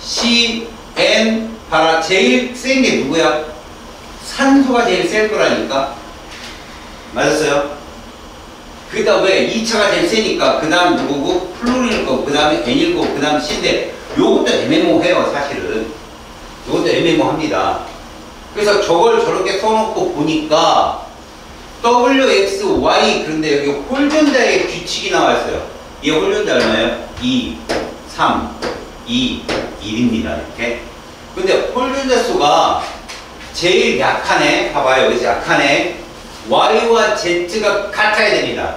C, N, 봐라. 제일 센 게 누구야? 산소가 제일 센 거라니까? 맞았어요? 그다 왜 2차가 제일 세니까 그 다음 누구고? 플루린일 거고 그 다음에 N일 거고 그 다음 C인데 요것도 애매모호해요. 사실은 요것도 애매모호합니다. 그래서 저걸 저렇게 써놓고 보니까 W, X, Y 그런데 여기 홀전자의 규칙이 나와있어요. 이 홀전자 얼마예요? 2, 3, 2, 1입니다. 이렇게. 근데 홀전자 수가 제일 약한 애, 봐봐요. 여기서 약한 애 Y와 Z가 같아야 됩니다.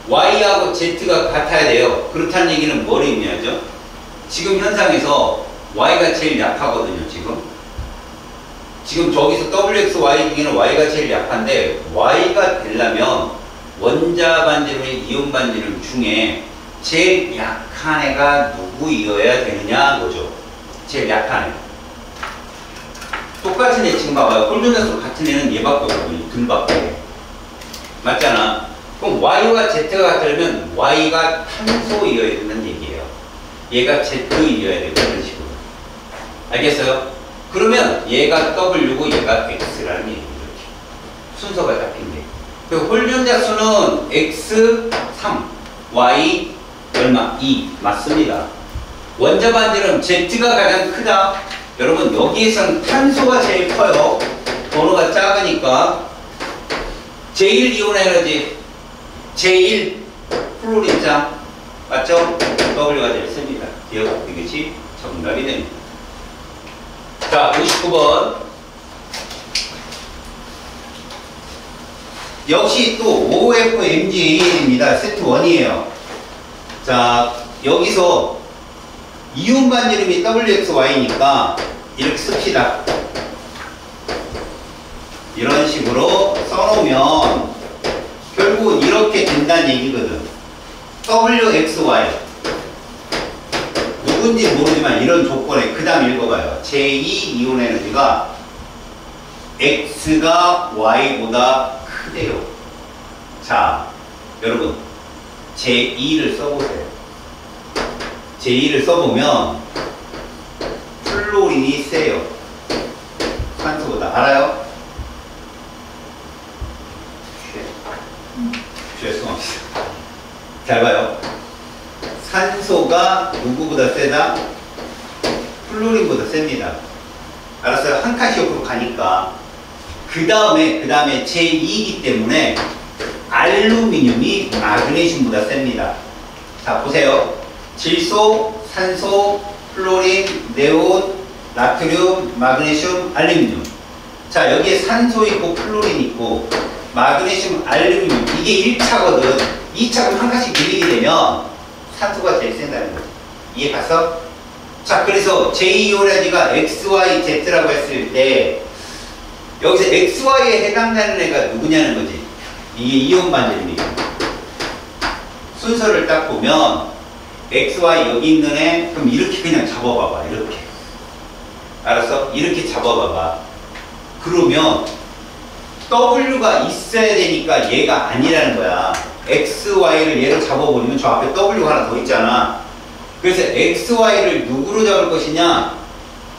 Y하고 Z가 같아야 돼요. 그렇다는 얘기는 뭘 의미하죠? 지금 현상에서 Y가 제일 약하거든요. 지금 저기서 WX, Y 중에는 Y가 제일 약한데 Y가 되려면 원자 반지름, 이온 반지름 중에 제일 약한 애가 누구이어야 되느냐 거죠. 제일 약한 애. 똑같은 애 지금 봐봐요. 홀전자수 같은 애는 얘밖에 없거든요. 둘밖에. 맞잖아. 그럼 Y와 Z가 같으려면 Y가 탄소이어야 된다는 얘기예요. 얘가 Z이어야 되고 그런 식으로. 알겠어요? 그러면 얘가 W고 얘가 X라는 얘기예요. 이렇게. 순서가 잡힌대. 그리고 홀전자 수는 X 3, Y 얼마? 2 맞습니다. 원자 반지름 Z가 가장 크다. 여러분 여기에선 탄소가 제일 커요. 번호가 작으니까 제1 이온 에너지 제1 플로린자 맞죠? W가 제일 셉니다. 기억 이것이 정답이 됩니다. 자, 59번. 역시 또 OFMgAn입니다. 세트 1이에요. 자, 여기서 이온 반지름이 WXY니까 이렇게 씁시다. 이런 식으로 써놓으면 결국은 이렇게 된다는 얘기거든. WXY 누군지 모르지만 이런 조건에 그 다음 읽어봐요. 제2 이온 에너지가 X가 Y보다 크대요. 자, 여러분 제2를 써보세요. 제2를 써보면 플로린이 세요. 산소보다. 알아요? 죄송합니다. 잘 봐요. 산소가 누구보다 세다? 플로린보다 셉니다. 알았어요? 한 칸씩 옆으로 가니까. 그 다음에 제2이기 때문에 알루미늄이 마그네슘보다 셉니다. 자, 보세요. 질소, 산소, 플로린, 네온, 나트륨, 마그네슘, 알루미늄. 자, 여기에 산소 있고 플로린 있고 마그네슘, 알루미늄. 이게 1차거든. 2차가 한 칸씩 밀리게 되면 산소가 제일 센다는 거지. 이해 갔어? 자, 그래서 제2이온에너지가 XY, Z라고 했을 때 여기서 XY에 해당되는 애가 누구냐는 거지. 이게 이온 반지름이에요. 순서를 딱 보면 XY 여기 있는 애 그럼 이렇게 그냥 잡아봐봐. 이렇게. 알았어? 이렇게 잡아봐봐. 그러면 W가 있어야 되니까 얘가 아니라는 거야. XY를 얘로 잡아버리면 저 앞에 W가 하나 더 있잖아. 그래서 XY를 누구로 잡을 것이냐?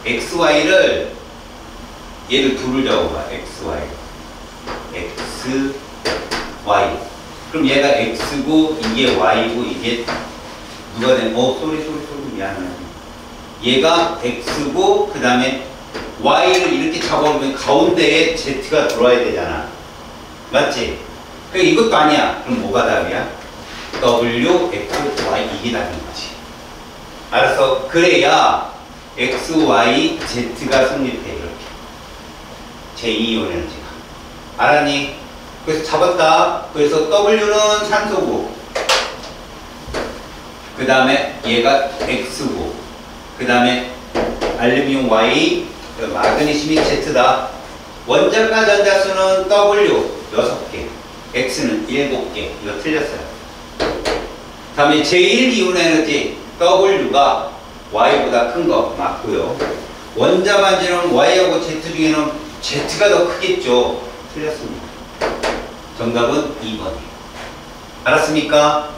XY를 얘를 둘을 잡아봐. XY. XY. 그럼 얘가 X고 이게 Y고 이게 누가 된? 쏘리 미안해. 얘가 X고 그 다음에 Y를 이렇게 잡아오면 가운데에 Z가 들어와야 되잖아. 맞지? 그러니까 이것도 아니야. 그럼 뭐가 답이야? W, X, Y 이게 답인 거지. 알았어? 그래야 X, Y, Z가 성립해. 이렇게. 제2이온 에너지가. 알았니? 그래서 잡았다. 그래서 W는 산소고, 그 다음에 얘가 X고, 그 다음에 알루미늄 Y, 마그네슘이 Z다. 원자가 전자수는 W 6개, X는 7개. 이거 틀렸어요. 그 다음에 제1이온 에너지 W가 Y보다 큰 거 맞고요. 원자 반지는 Y하고 Z 중에는 Z가 더 크겠죠. 틀렸습니다. 정답은 2번이에요. 알았습니까?